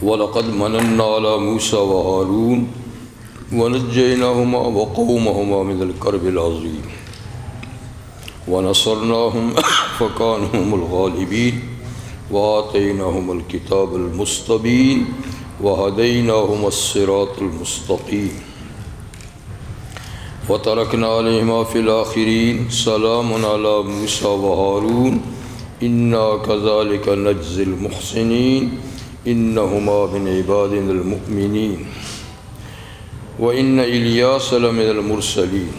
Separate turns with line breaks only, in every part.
وَلَقَدْ مَنَنَّا عَلَى مُوسَى وَهَارُونَ وَنَجَّيْنَاهُمَا وَقَوْمَهُمَا مِنَ الْكَرْبِ الْعَظِيمِ وَنَصَرْنَاهُمْ فَكَانُوا هُمُ الْغَالِبِينَ وَآتَيْنَاهُمُ الْكِتَابَ الْمُسْتَبِينَ وَهَدَيْنَاهُمَ الصِّرَاطَ الْمُسْتَقِيمَ وَتَرَكْنَا عَلَيْهِمَا فِي الْآخِرِينَ سَلَامٌ عَلَى مُوسَى وَهَارُونَ إِنَّا كَذَلِكَ نَجْزِي الْمُحْسِنِينَ إِنَّهُمَا مِنْ عِبَادِنَا الْمُؤْمِنِينَ وَإِنَّ إِلْيَاسَ لَمِنَ الْمُرْسَلِينَ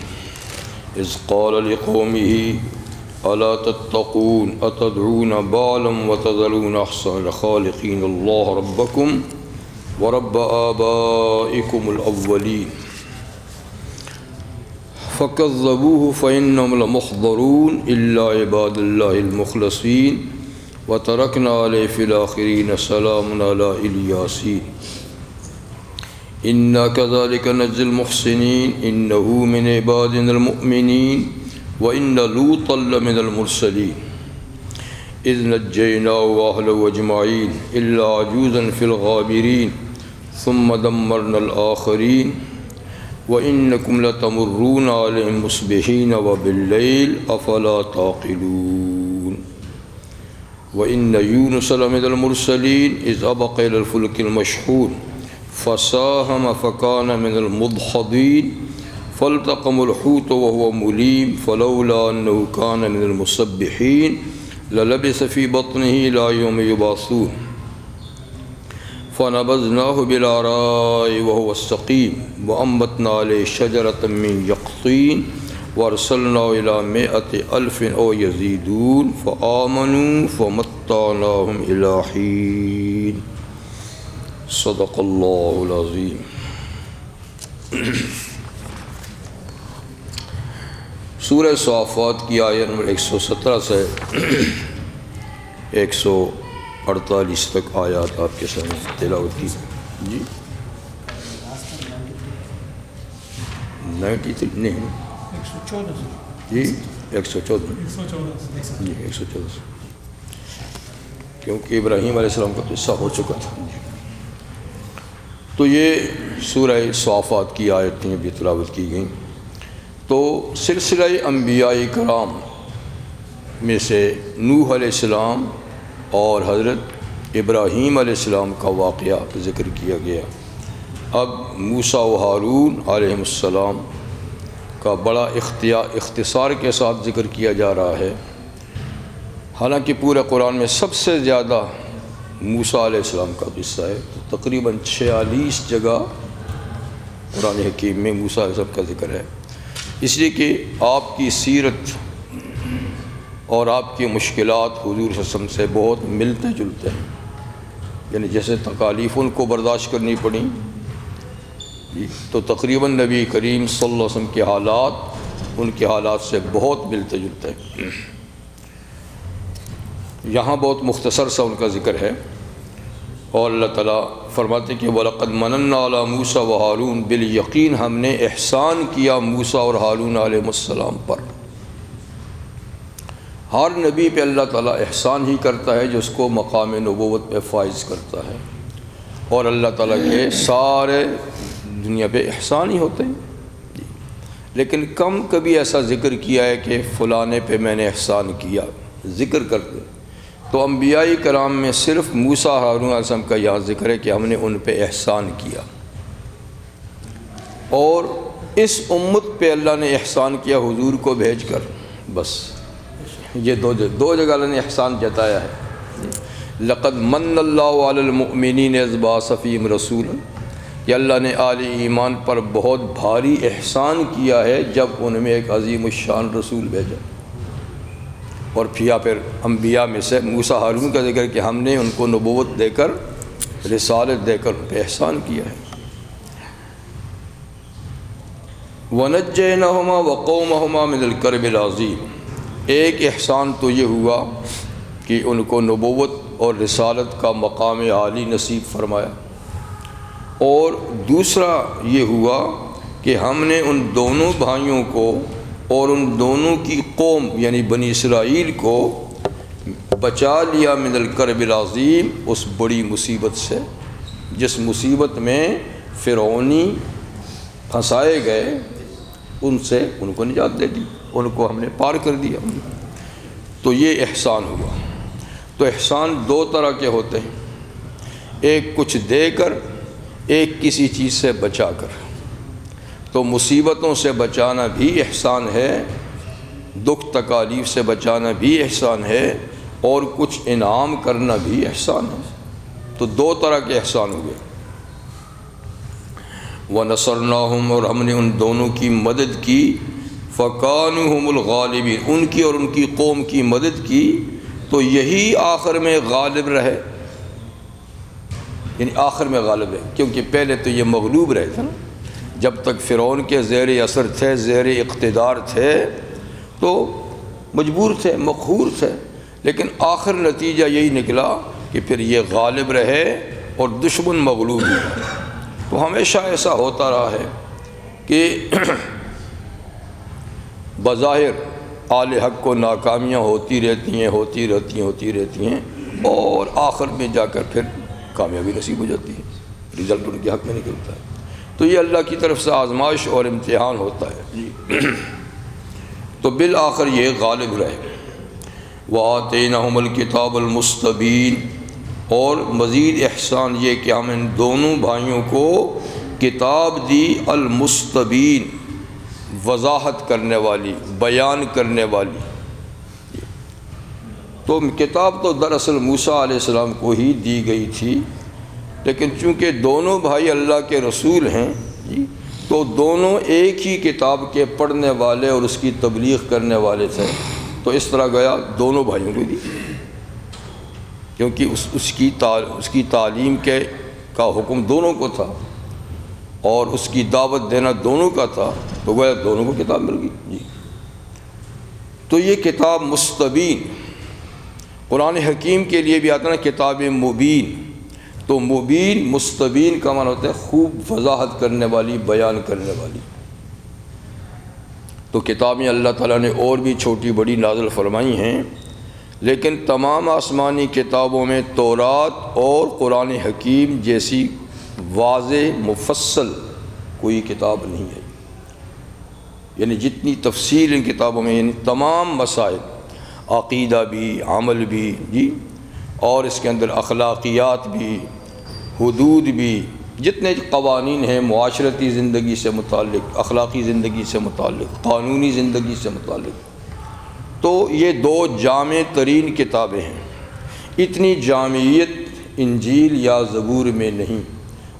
إِذْ قَالَ لِقَوْمِهِ أَلَا تَتَّقُونَ أَتَدْعُونَ بَعْلًا وَتَذَرُونَ أَحْسَنَ الْخَالِقِينَ اللَّهَ رَبَّكُمْ وَرَبَّ آبَائِكُمُ الْأَوَّلِينَ فَكَذَّبُوهُ فَإِنَّهُمْ لَمُحْضَرُونَ إِلَّا عِبَادَ اللَّهِ الْمُخْلَصِينَ وَتَرَكْنَا عَلَيْهِ فِي الْآخِرِينَ سَلَامٌ عَلَى إِلْيَاسِينَ إِنَّا كَذَلِكَ نَجْزِي الْمُحْسِنِينَ إِنَّهُ مِنْ عِبَادِنَا الْمُؤْمِنِينَ وَإِنَّ لُوطًا لَمِنَ الْمُرْسَلِينَ إِذْ نَجَّيْنَاهُ وَأَهْلَهُ أَجْمَعِينَ إِلَّا عَجُوزًا فِي الْغَابِرِينَ ثُمَّ دَمَّرْنَا الْآخَرِينَ وَإِنَّكُمْ لَتَمُرُّونَ عَلَيْهِمْ مُصْبِحِينَ وَبِاللَّيْلِ أَفَلَا تَعْقِلُونَ وَإِنَّ يُونُسَ لَمِنَ الْمُرْسَلِينَ إِذْ أَبَقَ إِلَى الْفُلْكِ الْمَشْحُونِ فَسَاهَمَ فَكَانَ مِنَ الْمُدْحَضِينَ فَالْتَقَمَهُ الْحُوتُ وَهُوَ مُلِيمٌ فَلَوْلَا أَنَّهُ كَانَ مِنَ الْمُسَبِّحِينَ لَلَبِثَ فِي بَطْنِهِ إِلَى يَوْمِ يُبْعَثُونَ فَنَبَذْنَاهُ بِالْعَرَاءِ وَهُوَ سَقِيمٌ وَأَنبَتْنَا عَلَيْهِ شَجَرَةً مِّن يَقْطِينٍ وَأَرْسَلْنَاهُ إِلَى 100,000 أَوْ يَزِيدُونَ فَآمَنُوا فَمَتَّعْنَاهُمْ إِلَى حِينٍ صدق اللہ العظیم۔ سورہ صافات کی آیت نمبر 117 سے 148 تک آیات آپ کے سامنے تلاوت کی جی 93 نہیں جی 114 جی 114 کیونکہ ابراہیم علیہ السلام کا قصہ ہو چکا تھا جی۔ تو یہ سورہ صافات کی آیتیں بھی تلاوت کی گئیں۔ تو سلسلہ انبیاء کرام میں سے نوح علیہ السلام اور حضرت ابراہیم علیہ السلام کا واقعہ ذکر کیا گیا۔ اب موسیٰ و ہارون علیہ السلام کا بڑا اختصار کے ساتھ ذکر کیا جا رہا ہے، حالانکہ پورے قرآن میں سب سے زیادہ موسیٰ علیہ السلام کا قصہ ہے۔ تو تقریباً 46 جگہ قرآن حکیم میں موسیٰ علیہ السلام کا ذکر ہے، اس لیے کہ آپ کی سیرت اور آپ کی مشکلات حضور صلی اللہ علیہ وسلم سے بہت ملتے جلتے ہیں، یعنی جیسے تکالیف ان کو برداشت کرنی پڑیں تو تقریباً نبی کریم صلی اللہ علیہ وسلم کے حالات ان کے حالات سے بہت ملتے جلتے ہیں۔ یہاں بہت مختصر سا ان کا ذکر ہے، اور اللہ تعالیٰ فرماتے ہیں کہ وَلَقَدْ مَنَنَّا عَلَى مُوسَى وَهَارُونَ، بالیقین ہم نے احسان کیا موسیٰ اور ہارون علیہ السلام پر۔ ہر نبی پہ اللہ تعالیٰ احسان ہی کرتا ہے جو اس کو مقام نبوت پہ فائز کرتا ہے، اور اللہ تعالیٰ کے سارے دنیا پہ احسان ہی ہوتے ہیں، لیکن کم کبھی ایسا ذکر کیا ہے کہ فلانے پہ میں نے احسان کیا ذکر کرتے۔ تو انبیاء کرام میں صرف موسیٰ ہارون علیہ السلام کا یہاں ذکر ہے کہ ہم نے ان پہ احسان کیا، اور اس امت پہ اللہ نے احسان کیا حضور کو بھیج کر، بس یہ دو جگہ اللہ نے احسان جتایا ہے۔ لقد من اللہ علی المؤمنین اذ بعث فیہم رسولا، کہ اللہ نے اہل ایمان پر بہت بھاری احسان کیا ہے جب ان میں ایک عظیم الشان رسول بھیجا۔ اور پھر انبیاء میں سے موسیٰ ہارون کا ذکر کہ ہم نے ان کو نبوت دے کر رسالت دے کر ان پہ احسان کیا ہے۔ وَنَجَّيْنَاهُمَا وَقَوْمَهُمَا مِنَ الْكَرْبِ الْعَظِيمِ، ایک احسان تو یہ ہوا کہ ان کو نبوت اور رسالت کا مقام عالی نصیب فرمایا، اور دوسرا یہ ہوا کہ ہم نے ان دونوں بھائیوں کو اور ان دونوں کی قوم یعنی بنی اسرائیل کو بچا لیا من الکرب العظیم، اس بڑی مصیبت سے جس مصیبت میں فرعونی پھنسائے گئے ان سے ان کو نجات دے دی، ان کو ہم نے پار کر دیا۔ تو یہ احسان ہوا۔ تو احسان دو طرح کے ہوتے ہیں، ایک کچھ دے کر، ایک کسی چیز سے بچا کر۔ تو مصیبتوں سے بچانا بھی احسان ہے، دکھ تکالیف سے بچانا بھی احسان ہے، اور کچھ انعام کرنا بھی احسان ہے۔ تو دو طرح کے احسان ہوئے۔ وَنَصَرْنَاهُمْ، اور ہم نے ان دونوں کی مدد کی، فَكَانُوا هُمُ الْغَالِبِينَ، ان کی اور ان کی قوم کی مدد کی تو یہی آخر میں غالب رہے، یعنی آخر میں غالب ہے، کیونکہ پہلے تو یہ مغلوب رہے تھے نا، جب تک فرعون کے زیر اثر تھے، زیر اقتدار تھے تو مجبور تھے، مقہور تھے، لیکن آخر نتیجہ یہی نکلا کہ پھر یہ غالب رہے اور دشمن مغلوب ہوئے۔ تو ہمیشہ ایسا ہوتا رہا ہے کہ بظاہر آل حق کو ناکامیاں ہوتی رہتی ہیں اور آخر میں جا کر پھر کامیابی نصیب ہو جاتی ہے، رزلٹ ان کے حق میں نکلتا ہے۔ تو یہ اللہ کی طرف سے آزمائش اور امتحان ہوتا ہے جی۔ تو بالآخر یہ غالب رہے۔ وَآتَيْنَاهُمُ الْكِتَابَ الْمُسْتَبِينَ، اور مزید احسان یہ کہ ہم ان دونوں بھائیوں کو کتاب دی المستبین، وضاحت کرنے والی، بیان کرنے والی۔ تو کتاب تو دراصل موسیٰ علیہ السلام کو ہی دی گئی تھی، لیکن چونکہ دونوں بھائی اللہ کے رسول ہیں جی، تو دونوں ایک ہی کتاب کے پڑھنے والے اور اس کی تبلیغ کرنے والے تھے، تو اس طرح گیا دونوں بھائیوں کو دی، کیونکہ اس کی تعلیم کا حکم دونوں کو تھا اور اس کی دعوت دینا دونوں کا تھا، تو گویا دونوں کو کتاب مل گئی جی۔ تو یہ کتاب مستبین، قرآن حکیم کے لیے بھی آتا ہے نا کتاب مبین، تو مبین مستبین کا معنی ہوتا ہے خوب وضاحت کرنے والی، بیان کرنے والی۔ تو کتابیں اللہ تعالیٰ نے اور بھی چھوٹی بڑی نازل فرمائی ہیں، لیکن تمام آسمانی کتابوں میں تورات اور قرآن حکیم جیسی واضح مفصل کوئی کتاب نہیں ہے، یعنی جتنی تفصیل ان کتابوں میں، یعنی تمام مسائل، عقیدہ بھی، عمل بھی جی، اور اس کے اندر اخلاقیات بھی، حدود بھی، جتنے قوانین ہیں معاشرتی زندگی سے متعلق، اخلاقی زندگی سے متعلق، قانونی زندگی سے متعلق، تو یہ دو جامع ترین کتابیں ہیں۔ اتنی جامعیت انجیل یا زبور میں نہیں،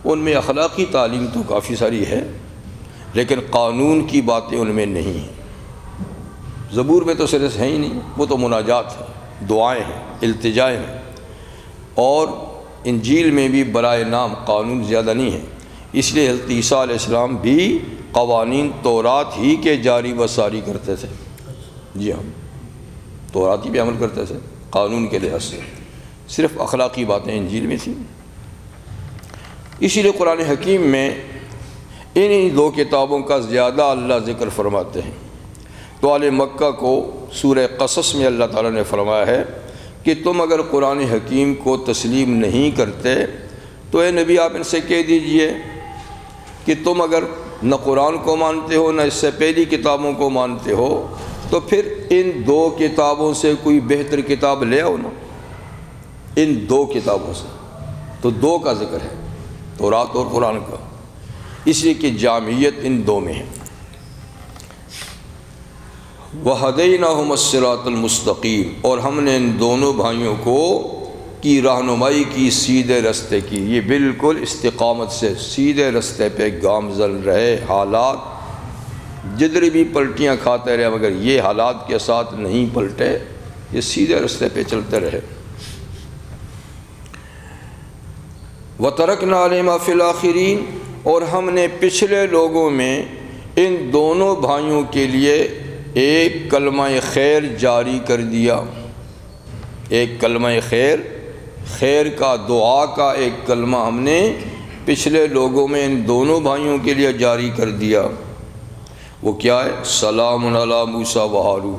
ان میں اخلاقی تعلیم تو کافی ساری ہے، لیکن قانون کی باتیں ان میں نہیں ہیں۔ زبور میں تو صرف ہے ہی نہیں، وہ تو مناجات ہیں، دعائیں ہیں، التجائیں ہیں، اور انجیل میں بھی برائے نام قانون زیادہ نہیں ہے، اس لیے حضرت عیسیٰ علیہ السلام بھی قوانین تورات ہی کے جاری و ساری کرتے تھے جی ہاں، تورات ہی پہ عمل کرتے تھے قانون کے لحاظ سے، صرف اخلاقی باتیں انجیل میں تھیں۔ اسی لیے قرآن حکیم میں انہی دو کتابوں کا زیادہ اللہ ذکر فرماتے ہیں۔ تو آل مکہ کو سورہ قصص میں اللہ تعالیٰ نے فرمایا ہے کہ تم اگر قرآن حکیم کو تسلیم نہیں کرتے تو اے نبی آپ ان سے کہہ دیجئے کہ تم اگر نہ قرآن کو مانتے ہو، نہ اس سے پہلی کتابوں کو مانتے ہو، تو پھر ان دو کتابوں سے کوئی بہتر کتاب لے آؤ نا، ان دو کتابوں سے۔ تو دو کا ذکر ہے، تورات اور قرآن کا، اس لیے کہ جامعیت ان دو میں ہے۔ وَهَدَيْنَاهُمَ الصِّرَاطَ الْمُسْتَقِيمَ، اور ہم نے ان دونوں بھائیوں کو کی رہنمائی کی سیدھے رستے کی، یہ بالکل استقامت سے سیدھے رستے پہ گامزن رہے، حالات جدھر بھی پلٹیاں کھاتے رہے مگر یہ حالات کے ساتھ نہیں پلٹے، یہ سیدھے رستے پہ چلتے رہے۔ وَتَرَكْنَا عَلَيْهِمَا فِي الْآخِرِينَ، اور ہم نے پچھلے لوگوں میں ان دونوں بھائیوں کے لیے ایک کلمہ خیر جاری کر دیا، ایک کلمہ خیر کا، دعا کا ایک کلمہ ہم نے پچھلے لوگوں میں ان دونوں بھائیوں کے لیے جاری کر دیا۔ وہ کیا ہے؟ سلام علی موسیٰ و ہارون،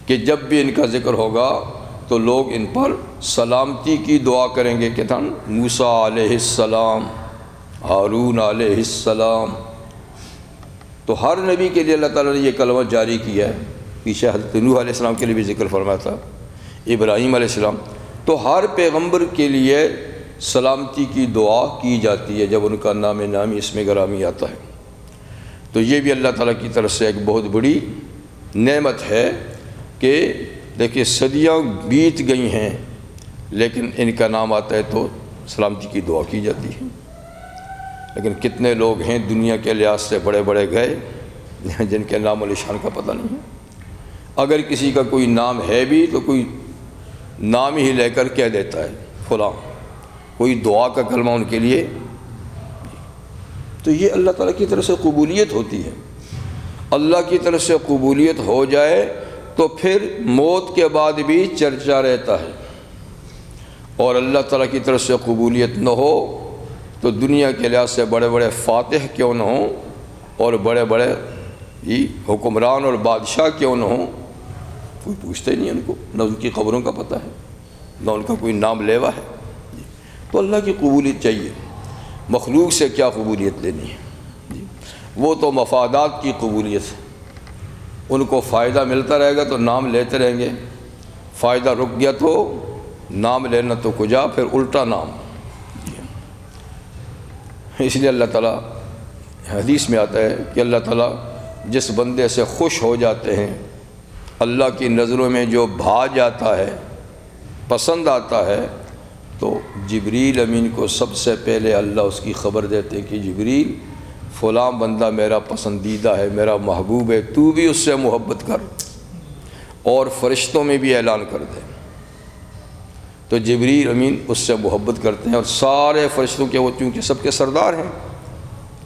کہ جب بھی ان کا ذکر ہوگا تو لوگ ان پر سلامتی کی دعا کریں گے کہ موسیٰ علیہ السلام، ہارون علیہ السلام۔ تو ہر نبی کے لیے اللہ تعالیٰ نے یہ کلمہ جاری کیا ہے۔ پیچھے حضرت نوح علیہ السلام کے لیے بھی ذکر فرمایا تھا، ابراہیم علیہ السلام۔ تو ہر پیغمبر کے لیے سلامتی کی دعا کی جاتی ہے جب ان کا نام نامی اسم گرامی آتا ہے۔ تو یہ بھی اللہ تعالیٰ کی طرف سے ایک بہت بڑی نعمت ہے کہ دیکھیے صدیاں بیت گئی ہیں لیکن ان کا نام آتا ہے تو سلامتی کی دعا کی جاتی ہے۔ لیکن کتنے لوگ ہیں دنیا کے لحاظ سے بڑے بڑے گئے جن کے نام و نشان کا پتہ نہیں ہے۔ اگر کسی کا کوئی نام ہے بھی تو کوئی نام ہی لے کر کہہ دیتا ہے فلاں، کوئی دعا کا کلمہ ان کے لیے۔ تو یہ اللہ تعالیٰ کی طرف سے قبولیت ہوتی ہے۔ اللہ کی طرف سے قبولیت ہو جائے تو پھر موت کے بعد بھی چرچا رہتا ہے، اور اللہ تعالیٰ کی طرف سے قبولیت نہ ہو تو دنیا کے لحاظ سے بڑے بڑے فاتح کیوں نہ ہوں اور بڑے بڑے حکمران اور بادشاہ کیوں نہ ہوں، کوئی پوچھتا ہی نہیں ان کو، نہ ان کی قبروں کا پتہ ہے، نہ ان کا کوئی نام لیوا ہے۔ تو اللہ کی قبولیت چاہیے، مخلوق سے کیا قبولیت لینی ہے؟ وہ تو مفادات کی قبولیت ہے، ان کو فائدہ ملتا رہے گا تو نام لیتے رہیں گے، فائدہ رک گیا تو نام لینا تو کجا، پھر الٹا نام۔ اس لیے اللہ تعالیٰ حدیث میں آتا ہے کہ اللہ تعالیٰ جس بندے سے خوش ہو جاتے ہیں، اللہ کی نظروں میں جو بھا جاتا ہے، پسند آتا ہے، تو جبریل امین کو سب سے پہلے اللہ اس کی خبر دیتے کہ جبریل فلاں بندہ میرا پسندیدہ ہے، میرا محبوب ہے، تو بھی اس سے محبت کر، اور فرشتوں میں بھی اعلان کر دے۔ تو جبریل امین اس سے محبت کرتے ہیں، اور سارے فرشتوں کے وہ چونکہ سب کے سردار ہیں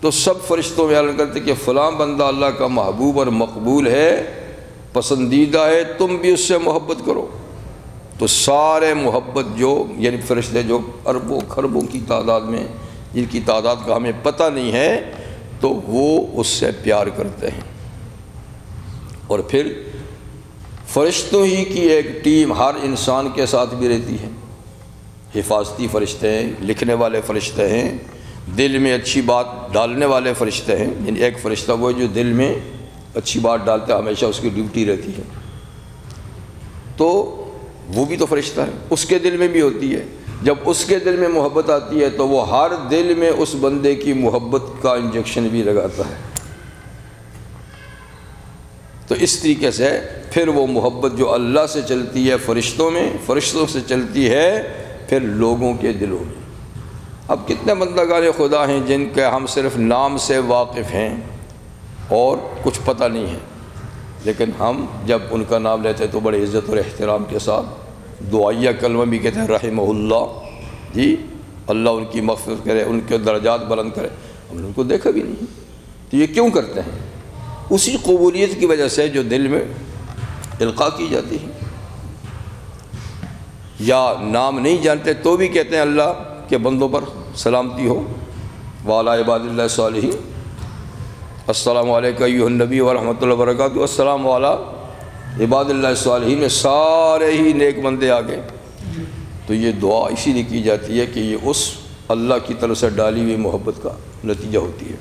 تو سب فرشتوں میں اعلان کرتے ہیں کہ فلاں بندہ اللہ کا محبوب اور مقبول ہے، پسندیدہ ہے، تم بھی اس سے محبت کرو۔ تو سارے محبت جو یعنی فرشتے جو اربوں خربوں کی تعداد میں، جن کی تعداد کا ہمیں پتہ نہیں ہے، تو وہ اس سے پیار کرتے ہیں۔ اور پھر فرشتوں ہی کی ایک ٹیم ہر انسان کے ساتھ بھی رہتی ہے، حفاظتی فرشتے ہیں، لکھنے والے فرشتے ہیں، دل میں اچھی بات ڈالنے والے فرشتے ہیں۔ یعنی ایک فرشتہ وہ جو دل میں اچھی بات ڈالتا ہے، ہمیشہ اس کی ڈیوٹی رہتی ہے، تو وہ بھی تو فرشتہ ہے، اس کے دل میں بھی ہوتی ہے۔ جب اس کے دل میں محبت آتی ہے تو وہ ہر دل میں اس بندے کی محبت کا انجیکشن بھی لگاتا ہے۔ تو اس طریقے سے پھر وہ محبت جو اللہ سے چلتی ہے فرشتوں میں، فرشتوں سے چلتی ہے پھر لوگوں کے دلوں میں۔ اب کتنے بندگان خدا ہیں جن کے ہم صرف نام سے واقف ہیں اور کچھ پتہ نہیں ہے، لیکن ہم جب ان کا نام لیتے تو بڑے عزت اور احترام کے ساتھ دعائیہ کلمہ بھی کہتے ہیں، رحمہ اللہ، جی اللہ ان کی مغفرت کرے، ان کے درجات بلند کرے۔ ہم نے ان کو دیکھا بھی نہیں، تو یہ کیوں کرتے ہیں؟ اسی قبولیت کی وجہ سے جو دل میں القاء کی جاتی ہے۔ یا نام نہیں جانتے تو بھی کہتے ہیں اللہ کے بندوں پر سلامتی ہو، وعلی عباد اللہ الصالحین، السلام علیکم ایھا النبی ورحمۃ اللہ وبرکاتہ، السلام علی عباد اللہ الصالحین، میں سارے ہی نیک بندے آ گئے۔ تو یہ دعا اسی لیے کی جاتی ہے کہ یہ اس اللہ کی طرف سے ڈالی ہوئی محبت کا نتیجہ ہوتی ہے۔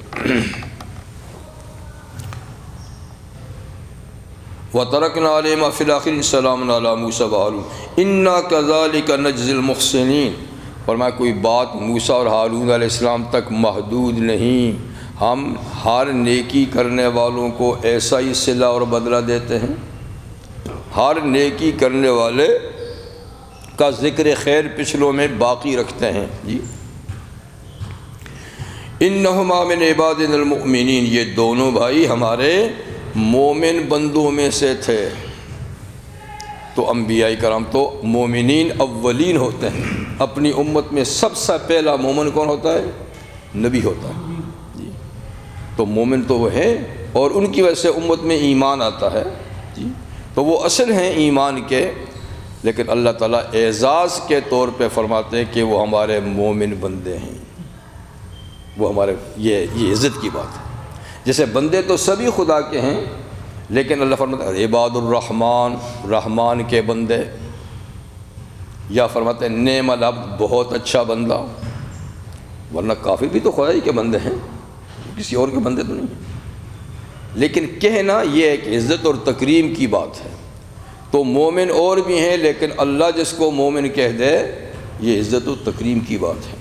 وَتَرَكْنَا عَلَيْهِمَا فِي الْآخِرِينَ سَلَامٌ عَلَىٰ مُوسَىٰ وَهَارُونَ إِنَّا كَذَٰلِكَ نَجْزِي الْمُحْسِنِينَ۔ فرمایا کوئی بات موسیٰ اور ہارون علیہ السلام تک محدود نہیں، ہم ہر نیکی کرنے والوں کو ایسا ہی صلہ اور بدلہ دیتے ہیں۔ ہر نیکی کرنے والے کا ذکر خیر پچھلوں میں باقی رکھتے ہیں۔ جی اِنَّهُمَا مِنْ عِبَادِنَا الْمُؤْمِنِينَ، یہ دونوں بھائی ہمارے مومن بندوں میں سے تھے۔ تو انبیاء کرام تو مومنین اولین ہوتے ہیں، اپنی امت میں سب سے پہلا مومن کون ہوتا ہے؟ نبی ہوتا ہے۔ جی تو مومن تو وہ ہے، اور ان کی وجہ سے امت میں ایمان آتا ہے۔ جی تو وہ اصل ہیں ایمان کے، لیکن اللہ تعالیٰ اعزاز کے طور پہ فرماتے ہیں کہ وہ ہمارے مومن بندے ہیں، وہ ہمارے یہ عزت کی بات ہے۔ جیسے بندے تو سبھی خدا کے ہیں، لیکن اللہ فرماتا ہے عباد الرحمن، رحمان کے بندے، یا فرماتے ہیں نعم العبد، بہت اچھا بندہ، ورنہ کافر بھی تو خدا ہی کے بندے ہیں، کسی اور کے بندے تو نہیں ہیں۔ لیکن کہنا یہ ایک عزت اور تکریم کی بات ہے، تو مومن اور بھی ہیں، لیکن اللہ جس کو مومن کہہ دے یہ عزت و تکریم کی بات ہے۔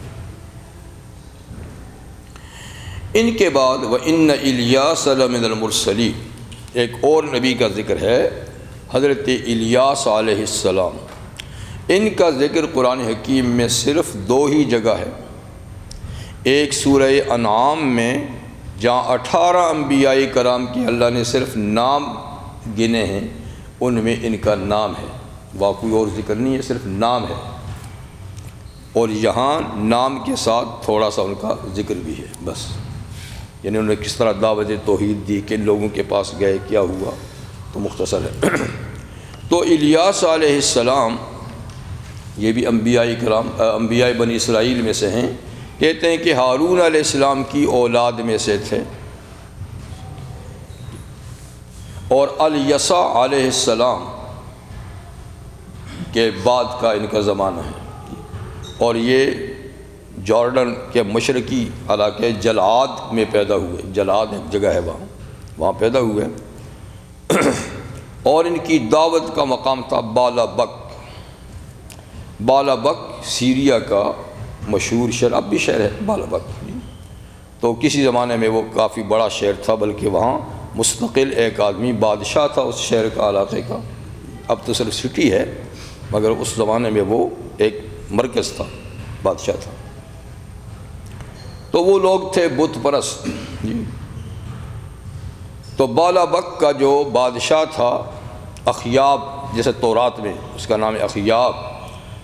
ان کے بعد وَإِنَّ إِلْيَاسَ لَمِنَ الْمُرْسَلِينَ، ایک اور نبی کا ذکر ہے، حضرت الیاس علیہ السلام۔ ان کا ذکر قرآن حکیم میں صرف 2 ہی جگہ ہے، ایک سورہ انعام میں جہاں 18 انبیاء کرام کی اللہ نے صرف نام گنے ہیں، ان میں ان کا نام ہے، کوئی اور ذکر نہیں ہے، صرف نام ہے، اور یہاں نام کے ساتھ تھوڑا سا ان کا ذکر بھی ہے بس، یعنی انہوں نے کس طرح دعوت توحید دی، کن لوگوں کے پاس گئے، کیا ہوا، تو مختصر ہے۔ تو الیاس علیہ السلام یہ بھی انبیاء بنی اسرائیل میں سے ہیں، کہتے ہیں کہ ہارون علیہ السلام کی اولاد میں سے تھے، اور الیسع علیہ السلام کے بعد کا ان کا زمانہ ہے، اور یہ جارڈن کے مشرقی علاقے جلعاد میں پیدا ہوئے، جلعاد ایک جگہ ہے وہاں پیدا ہوئے، اور ان کی دعوت کا مقام تھا بالابک۔ بالابک سیریا کا مشہور شہر، اب بھی شہر ہے بالابک، تو کسی زمانے میں وہ کافی بڑا شہر تھا، بلکہ وہاں مستقل ایک آدمی بادشاہ تھا اس شہر کا، علاقے کا، اب تو صرف سٹی ہے، مگر اس زمانے میں وہ ایک مرکز تھا، بادشاہ تھا۔ تو وہ لوگ تھے بت پرست جی۔ تو بالابک کا جو بادشاہ تھا اخیاب، جیسے تورات میں اس کا نام ہے اخیاب،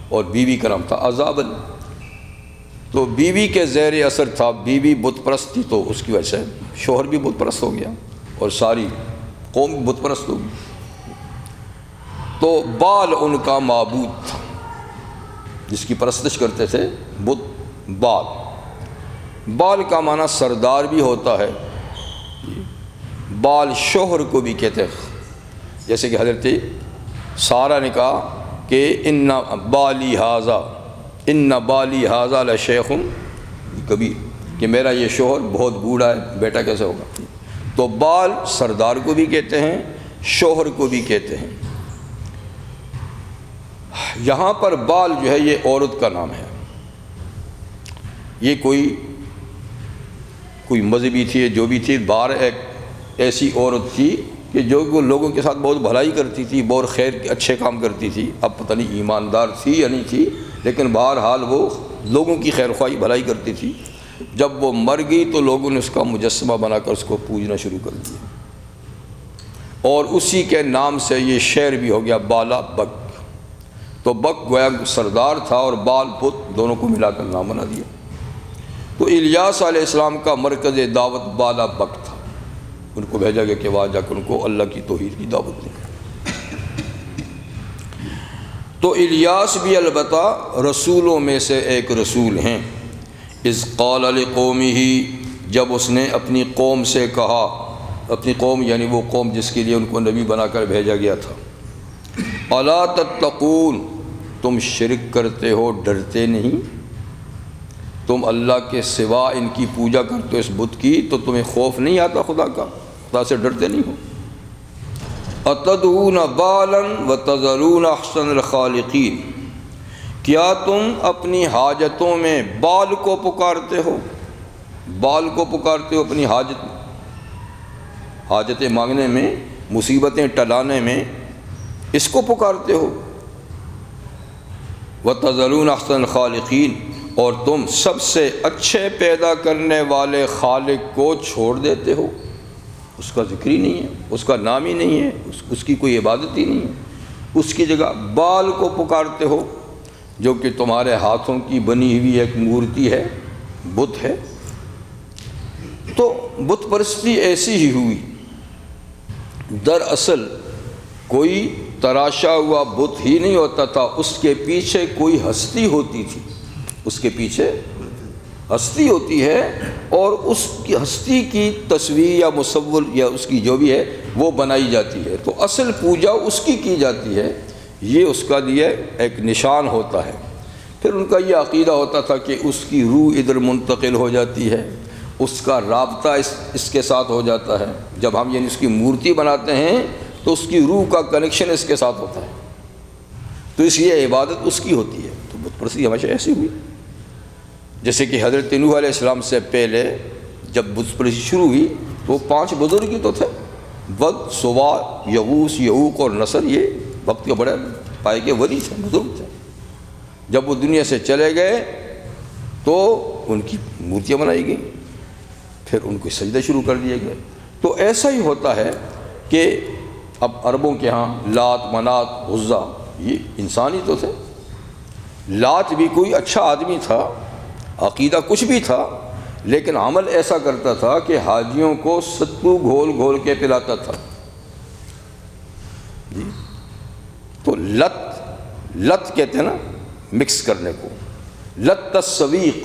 اور بیوی کا نام تھا عزابل۔ تو بیوی کے زیر اثر تھا، بیوی بت پرست تھی، تو اس کی وجہ سے شوہر بھی بت پرست ہو گیا اور ساری قوم بت پرست ہو گئی۔ تو بال ان کا معبود تھا جس کی پرستش کرتے تھے، بت بال۔ بال کا معنی سردار بھی ہوتا ہے، بال شوہر کو بھی کہتے ہیں، جیسے کہ حضرت سارہ نے کہا کہ ان بالی ھذا لشیخ کبیر، کہ میرا یہ شوہر بہت بوڑھا ہے، بیٹا کیسے ہوگا۔ تو بال سردار کو بھی کہتے ہیں، شوہر کو بھی کہتے ہیں۔ یہاں پر بال جو ہے یہ عورت کا نام ہے، یہ کوئی مذہبی تھی، جو بھی تھی، باہر ایک ایسی عورت تھی کہ جو لوگوں کے ساتھ بہت بھلائی کرتی تھی، بہت خیر اچھے کام کرتی تھی، اب پتہ نہیں ایماندار تھی یا نہیں تھی، لیکن بہرحال وہ لوگوں کی خیر خواہی بھلائی کرتی تھی۔ جب وہ مر گئی تو لوگوں نے اس کا مجسمہ بنا کر اس کو پوجنا شروع کر دیا، اور اسی کے نام سے یہ شہر بھی ہو گیا بالا بک۔ تو بک گویا سردار تھا اور بال بت، دونوں کو ملا کر نام بنا دیا۔ تو الیاس علیہ السلام کا مرکز دعوت بالا بک تھا، ان کو بھیجا گیا کہ وہاں جا کر ان کو اللہ کی توحید کی دعوت دیں۔ تو الیاس بھی البتہ رسولوں میں سے ایک رسول ہیں۔ اذ قال لقومہ، جب اس نے اپنی قوم سے کہا، اپنی قوم یعنی وہ قوم جس کے لیے ان کو نبی بنا کر بھیجا گیا تھا، الا تتقون، تم شرک کرتے ہو، ڈرتے نہیں، تم اللہ کے سوا ان کی پوجا کرتے ہو اس بت کی، تو تمہیں خوف نہیں آتا خدا کا، خدا سے ڈرتے نہیں ہو۔ اتدعون بالا وتذرون احسن الخالقین، کیا تم اپنی حاجتوں میں بال کو پکارتے ہو، بال کو پکارتے ہو اپنی حاجتیں مانگنے میں، مصیبتیں ٹلانے میں، اس کو پکارتے ہو۔ وتذرون احسن الخالقین، اور تم سب سے اچھے پیدا کرنے والے خالق کو چھوڑ دیتے ہو، اس کا ذکر ہی نہیں ہے، اس کا نام ہی نہیں ہے، اس کی کوئی عبادت ہی نہیں ہے، اس کی جگہ بال کو پکارتے ہو، جو کہ تمہارے ہاتھوں کی بنی ہوئی ایک مورتی ہے، بت ہے۔ تو بت پرستی ایسی ہی ہوئی، دراصل کوئی تراشا ہوا بت ہی نہیں ہوتا تھا، اس کے پیچھے کوئی ہستی ہوتی تھی، اس کے پیچھے ہستی ہوتی ہے، اور اس کی ہستی کی تصویر یا مصور یا اس کی جو بھی ہے وہ بنائی جاتی ہے، تو اصل پوجا اس کی جاتی ہے۔ یہ اس کا لیے ایک نشان ہوتا ہے۔ پھر ان کا یہ عقیدہ ہوتا تھا کہ اس کی روح ادھر منتقل ہو جاتی ہے، اس کا رابطہ اس کے ساتھ ہو جاتا ہے۔ جب ہم یعنی اس کی مورتی بناتے ہیں تو اس کی روح کا کنیکشن اس کے ساتھ ہوتا ہے، تو اس لیے عبادت اس کی ہوتی ہے۔ تو بت پرستی ہمیشہ ایسی ہوئی، جیسے کہ حضرت نوح علیہ السلام سے پہلے جب بت پرستی شروع ہوئی تو 5 بزرگ ہی تو تھے، ود، سوا، یغوث، یعوق اور نصر۔ یہ وقت کے بڑے پائے کے ولی تھے، بزرگ تھے۔ جب وہ دنیا سے چلے گئے تو ان کی مورتیاں بنائی گئیں، پھر ان کو سجدے شروع کر دیے گئے۔ تو ایسا ہی ہوتا ہے کہ اب عربوں کے ہاں لات، منات، عزا یہ انسان ہی تو تھے۔ لات بھی کوئی اچھا آدمی تھا، عقیدہ کچھ بھی تھا، لیکن عمل ایسا کرتا تھا کہ حاجیوں کو ستو گھول گھول کے پلاتا تھا جی۔ تو لت کہتے ہیں نا مکس کرنے کو، لت السویق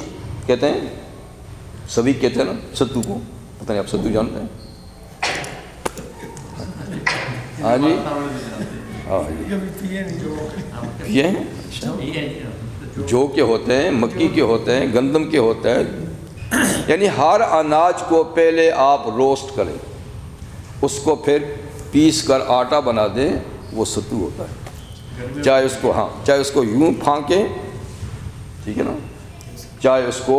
کہتے ہیں، سویق کہتے ہیں نا ستو کو، پتہ نہیں آپ ستو جانتے ہیں؟ ہاں جی، ہاں جی، یہ جو کے ہوتے ہیں، مکی کے ہوتے ہیں، گندم کے ہوتے ہیں، یعنی ہر اناج کو پہلے آپ روسٹ کریں، اس کو پھر پیس کر آٹا بنا دیں، وہ ستو ہوتا ہے۔ چاہے اس کو یوں پھانکیں، ٹھیک ہے نا، چاہے اس کو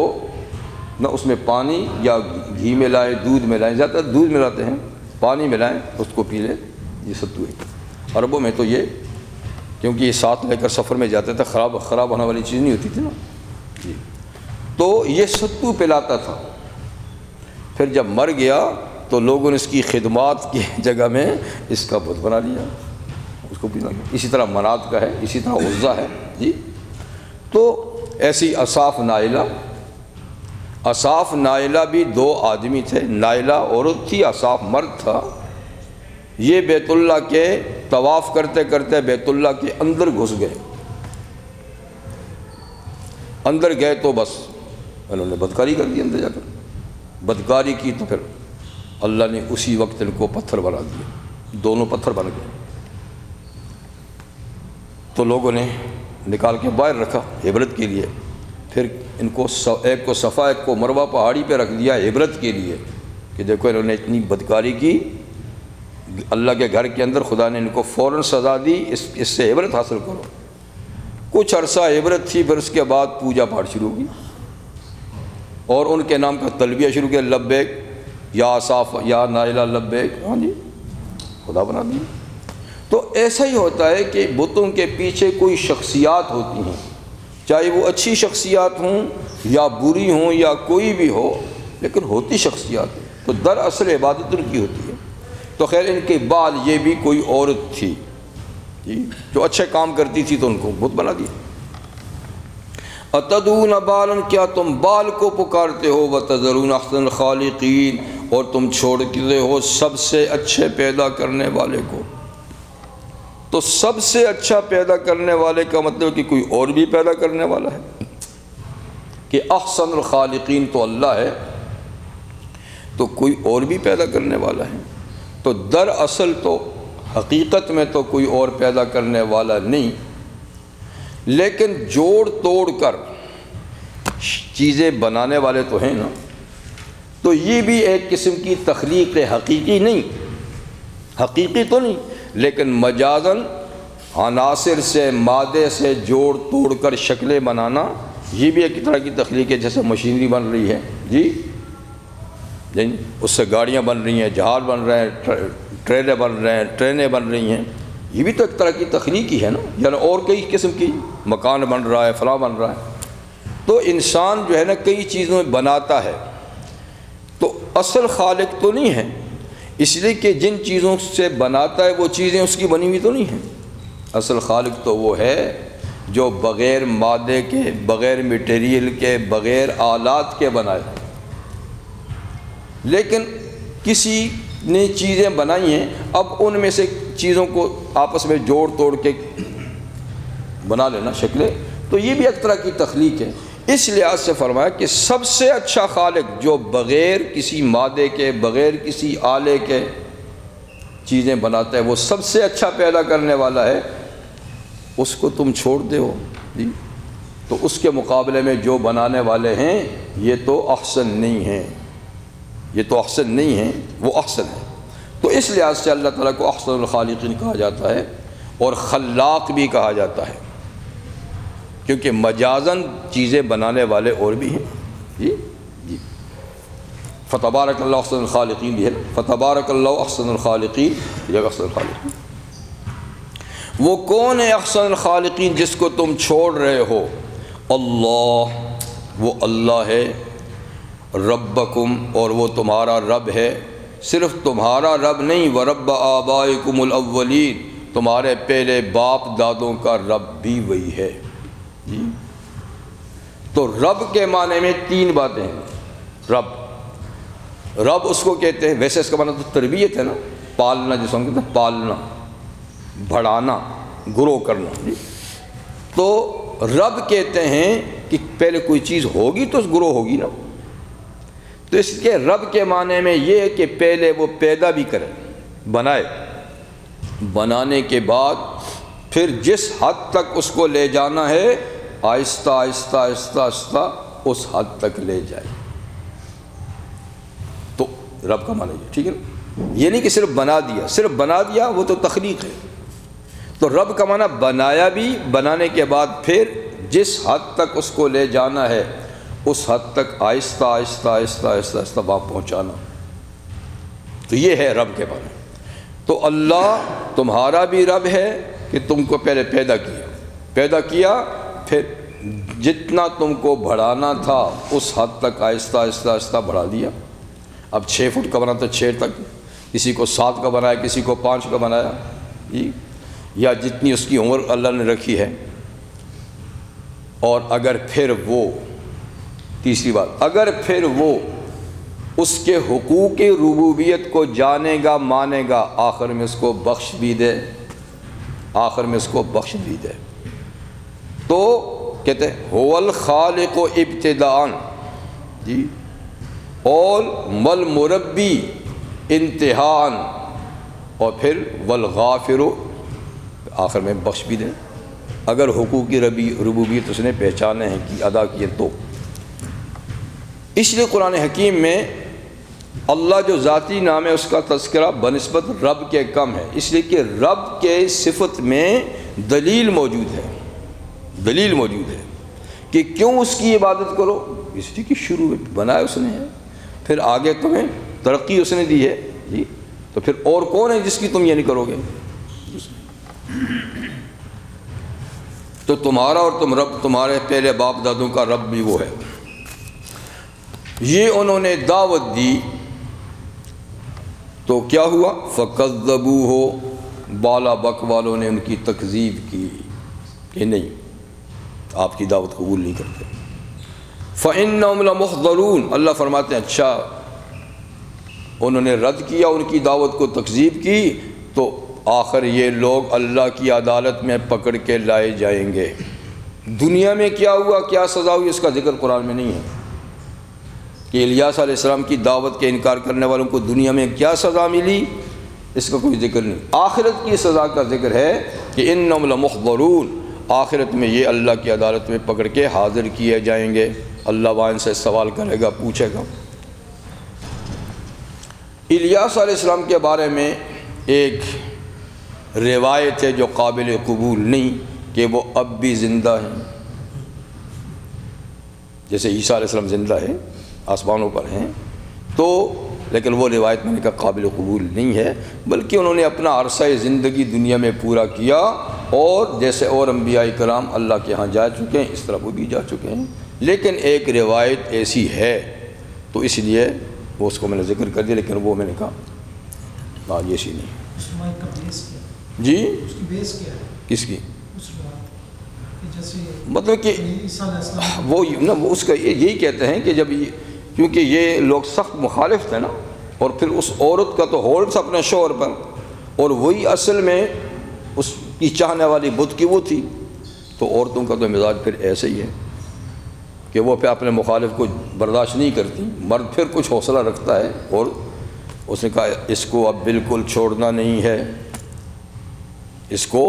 نہ اس میں پانی یا گھی ملائیں، دودھ ملائیں، زیادہ تر دودھ ملاتے ہیں، پانی ملائیں، اس کو پی لیں، یہ ستو ہے۔ عربوں میں تو یہ کیونکہ یہ ساتھ لے کر سفر میں جاتے تھے، خراب ہونے والی چیز نہیں ہوتی تھی نا جی، تو یہ ستو پلاتا تھا۔ پھر جب مر گیا تو لوگوں نے اس کی خدمات کی جگہ میں اس کا بت بنا لیا، اس کو پینا گیا۔ اسی طرح منات کا ہے، اسی طرح عزا ہے جی۔ تو ایسی اصاف نائلہ بھی 2 آدمی تھے، نائلہ عورت تھی، اصاف مرد تھا۔ یہ بیت اللہ کے طواف کرتے کرتے بیت اللہ کے اندر گھس گئے، اندر گئے تو بس انہوں نے بدکاری کر دی، اندر جا کر بدکاری کی، تو پھر اللہ نے اسی وقت ان کو پتھر بنا دیے، دونوں پتھر بن گئے۔ تو لوگوں نے نکال کے باہر رکھا عبرت کے لیے، پھر ان کو ایک کو صفا ایک کو مروہ پہاڑی پہ رکھ دیا عبرت کے لیے کہ دیکھو انہوں نے اتنی بدکاری کی اللہ کے گھر کے اندر، خدا نے ان کو فوراً سزا دی، اس سے عبرت حاصل کرو۔ کچھ عرصہ عبرت تھی، پھر اس کے بعد پوجا پاٹ شروع ہوئی اور ان کے نام کا تلبیہ شروع کیا، لبیک یا اصاف یا نائلہ لبیک، ہاں جی، خدا بنا دیا۔ تو ایسا ہی ہوتا ہے کہ بتوں کے پیچھے کوئی شخصیات ہوتی ہیں، چاہے وہ اچھی شخصیات ہوں یا بری ہوں یا کوئی بھی ہو، لیکن ہوتی شخصیات ہیں، تو دراصل عبادت ان کی ہوتی ہے۔ تو خیر ان کے بعد یہ بھی کوئی عورت تھی جی جو اچھے کام کرتی تھی، تو ان کو بت بنا دیا۔ اتدعون بالا، کیا تم بال کو پکارتے ہو، وتذرون احسن الخالقین، اور تم چھوڑتے ہو سب سے اچھے پیدا کرنے والے کو۔ تو سب سے اچھا پیدا کرنے والے کا مطلب کہ کوئی اور بھی پیدا کرنے والا ہے، کہ احسن الخالقین تو اللہ ہے، تو کوئی اور بھی پیدا کرنے والا ہے۔ تو دراصل تو حقیقت میں تو کوئی اور پیدا کرنے والا نہیں، لیکن جوڑ توڑ کر چیزیں بنانے والے تو ہیں نا۔ تو یہ بھی ایک قسم کی تخلیق حقیقی نہیں، حقیقی تو نہیں، لیکن مجازاً عناصر سے، مادے سے جوڑ توڑ کر شکلیں بنانا، یہ بھی ایک طرح کی تخلیق ہے۔ جیسے مشینری بن رہی ہے جی، اس سے گاڑیاں بن رہی ہیں، جہاز بن رہے ہیں، ٹرینیں بن رہے ہیں، ٹرینیں بن رہی ہیں، یہ بھی تو ایک طرح کی تخلیق ہی ہے نا، یعنی اور کئی قسم کی مکان بن رہا ہے، فلاں بن رہا ہے۔ تو انسان جو ہے نا کئی چیزوں میں بناتا ہے، تو اصل خالق تو نہیں ہے، اس لیے کہ جن چیزوں سے بناتا ہے وہ چیزیں اس کی بنی ہوئی تو نہیں ہیں۔ اصل خالق تو وہ ہے جو بغیر مادے کے، بغیر میٹیریل کے، بغیر آلات کے بنائے۔ لیکن کسی نے چیزیں بنائی ہیں، اب ان میں سے چیزوں کو آپس میں جوڑ توڑ کے بنا لینا شکلیں، تو یہ بھی ایک طرح کی تخلیق ہے۔ اس لحاظ سے فرمایا کہ سب سے اچھا خالق جو بغیر کسی مادے کے، بغیر کسی آلے کے چیزیں بناتا ہے، وہ سب سے اچھا پیدا کرنے والا ہے۔ اس کو تم چھوڑ دے ہو جی، تو اس کے مقابلے میں جو بنانے والے ہیں یہ تو احسن نہیں ہیں، یہ تو احسن نہیں ہیں، وہ احسن ہے۔ تو اس لحاظ سے اللہ تعالیٰ کو احسن الخالقین کہا جاتا ہے اور خلاق بھی کہا جاتا ہے، کیونکہ مجازاً چیزیں بنانے والے اور بھی ہیں جی جی۔ فتبارک اللہ احسن الخالقین بھی ہے، فتبارک اللہ احسن الخالقین، یہ احسن الخالقین۔ وہ کون ہے احسن الخالقین جس کو تم چھوڑ رہے ہو؟ اللہ، وہ اللہ ہے، ربکم، اور وہ تمہارا رب ہے، صرف تمہارا رب نہیں، ورب آبائکم الاولین، تمہارے پہلے باپ دادوں کا رب بھی وہی ہے جی۔ تو رب کے معنی میں تین باتیں ہیں۔ رب اس کو کہتے ہیں، ویسے اس کا معنی تو تربیت ہے نا، پالنا، جس کو ہم کہتے ہیں پالنا، بڑھانا، گرو کرنا جی۔ تو رب کہتے ہیں کہ پہلے کوئی چیز ہوگی تو گرو ہوگی نا، تو اس کے رب کے معنی میں یہ ہے کہ پہلے وہ پیدا بھی کرے، بنائے، بنانے کے بعد پھر جس حد تک اس کو لے جانا ہے آہستہ آہستہ آہستہ آہستہ اس حد تک لے جائے، تو رب کا معنی یہ، ٹھیک ہے نا۔ یہ نہیں کہ صرف بنا دیا، صرف بنا دیا وہ تو تخلیق ہے، تو رب کا معنی بنایا بھی، بنانے کے بعد پھر جس حد تک اس کو لے جانا ہے اس حد تک آہستہ آہستہ آہستہ آہستہ آہستہ وہاں پہنچانا، تو یہ ہے رب کے معنی۔ تو اللہ تمہارا بھی رب ہے کہ تم کو پہلے پیدا کیا، پھر جتنا تم کو بڑھانا تھا اس حد تک آہستہ آہستہ آہستہ بڑھا دیا۔ اب 6 فٹ کا بنا تو 6 تک، کسی کو 7 کا بنایا، کسی کو 5 کا بنایا جی، یا جتنی اس کی عمر اللہ نے رکھی ہے۔ اور اگر پھر وہ، تیسری بات، اگر پھر وہ اس کے حقوق ربوبیت کو جانے گا، مانے گا، آخر میں اس کو بخش بھی دے، تو کہتے ہیں هو الخالق ابتداء جی، اور والمربی انتہاء، اور پھر والغافر، آخر میں بخش بھی دیں اگر حقوق ربوبیت اس نے پہچانے ہیں، کی ادا کیے تو۔ اس لیے قرآن حکیم میں اللہ جو ذاتی نام ہے اس کا تذکرہ بنسبت رب کے کم ہے، اس لیے کہ رب کے صفت میں دلیل موجود ہے کہ کیوں اس کی عبادت کرو، اس لیے کہ شروع میں بنایا اس نے ہے، پھر آگے تمہیں ترقی اس نے دی ہے جی، تو پھر اور کون ہے جس کی تم یہ نہیں کرو گے؟ تو تمہارا اور تم رب، تمہارے پہلے باپ دادوں کا رب بھی وہ ہے۔ یہ انہوں نے دعوت دی تو کیا ہوا؟ فَكَذَّبُوهُ، بالا بک والوں نے ان کی تکذیب کی کہ نہیں، آپ کی دعوت قبول نہیں کرتے۔ فَإِنَّهُمْ لَمُحْضَرُونَ، اللہ فرماتے ہیں اچھا انہوں نے رد کیا، ان کی دعوت کو تکذیب کی، تو آخر یہ لوگ اللہ کی عدالت میں پکڑ کے لائے جائیں گے۔ دنیا میں کیا ہوا، کیا سزا ہوئی، اس کا ذکر قرآن میں نہیں ہے کہ الیاس علیہ السلام کی دعوت کے انکار کرنے والوں کو دنیا میں کیا سزا ملی، اس کا کوئی ذکر نہیں۔ آخرت کی سزا کا ذکر ہے کہ انہم لمحضرون، آخرت میں یہ اللہ کی عدالت میں پکڑ کے حاضر کیے جائیں گے، اللہ وہاں سے سوال کرے گا، پوچھے گا۔ الیاس علیہ السلام کے بارے میں ایک روایت ہے جو قابل قبول نہیں کہ وہ اب بھی زندہ ہیں، جیسے عیسیٰ علیہ السلام زندہ ہے، آسمانوں پر ہیں، تو لیکن وہ روایت میں نے کہا قابل قبول نہیں ہے، بلکہ انہوں نے اپنا عرصہ زندگی دنیا میں پورا کیا، اور جیسے اور انبیاء کرام اللہ کے ہاں جا چکے ہیں اس طرح وہ بھی جا چکے ہیں، لیکن ایک روایت ایسی ہے تو اس لیے وہ اس کو میں نے ذکر کر دیا، لیکن وہ میں نے کہا ہاں یہ ایسی نہیں جی۔
اس کی بیس کیا ہے؟
کس کی؟
اس بات جیسے
مطلب کہ وہ اس کا یہی کہتے ہیں کہ جب کیونکہ یہ لوگ سخت مخالف تھے نا، اور پھر اس عورت کا تو ہولڈ تھا اپنے شوہر پر، اور وہی اصل میں اس کی چاہنے والی بت کی وہ تھی، تو عورتوں کا تو مزاج پھر ایسے ہی ہے کہ وہ پھر اپنے مخالف کو برداشت نہیں کرتی، مرد پھر کچھ حوصلہ رکھتا ہے، اور اس نے کہا اس کو اب بالکل چھوڑنا نہیں ہے، اس کو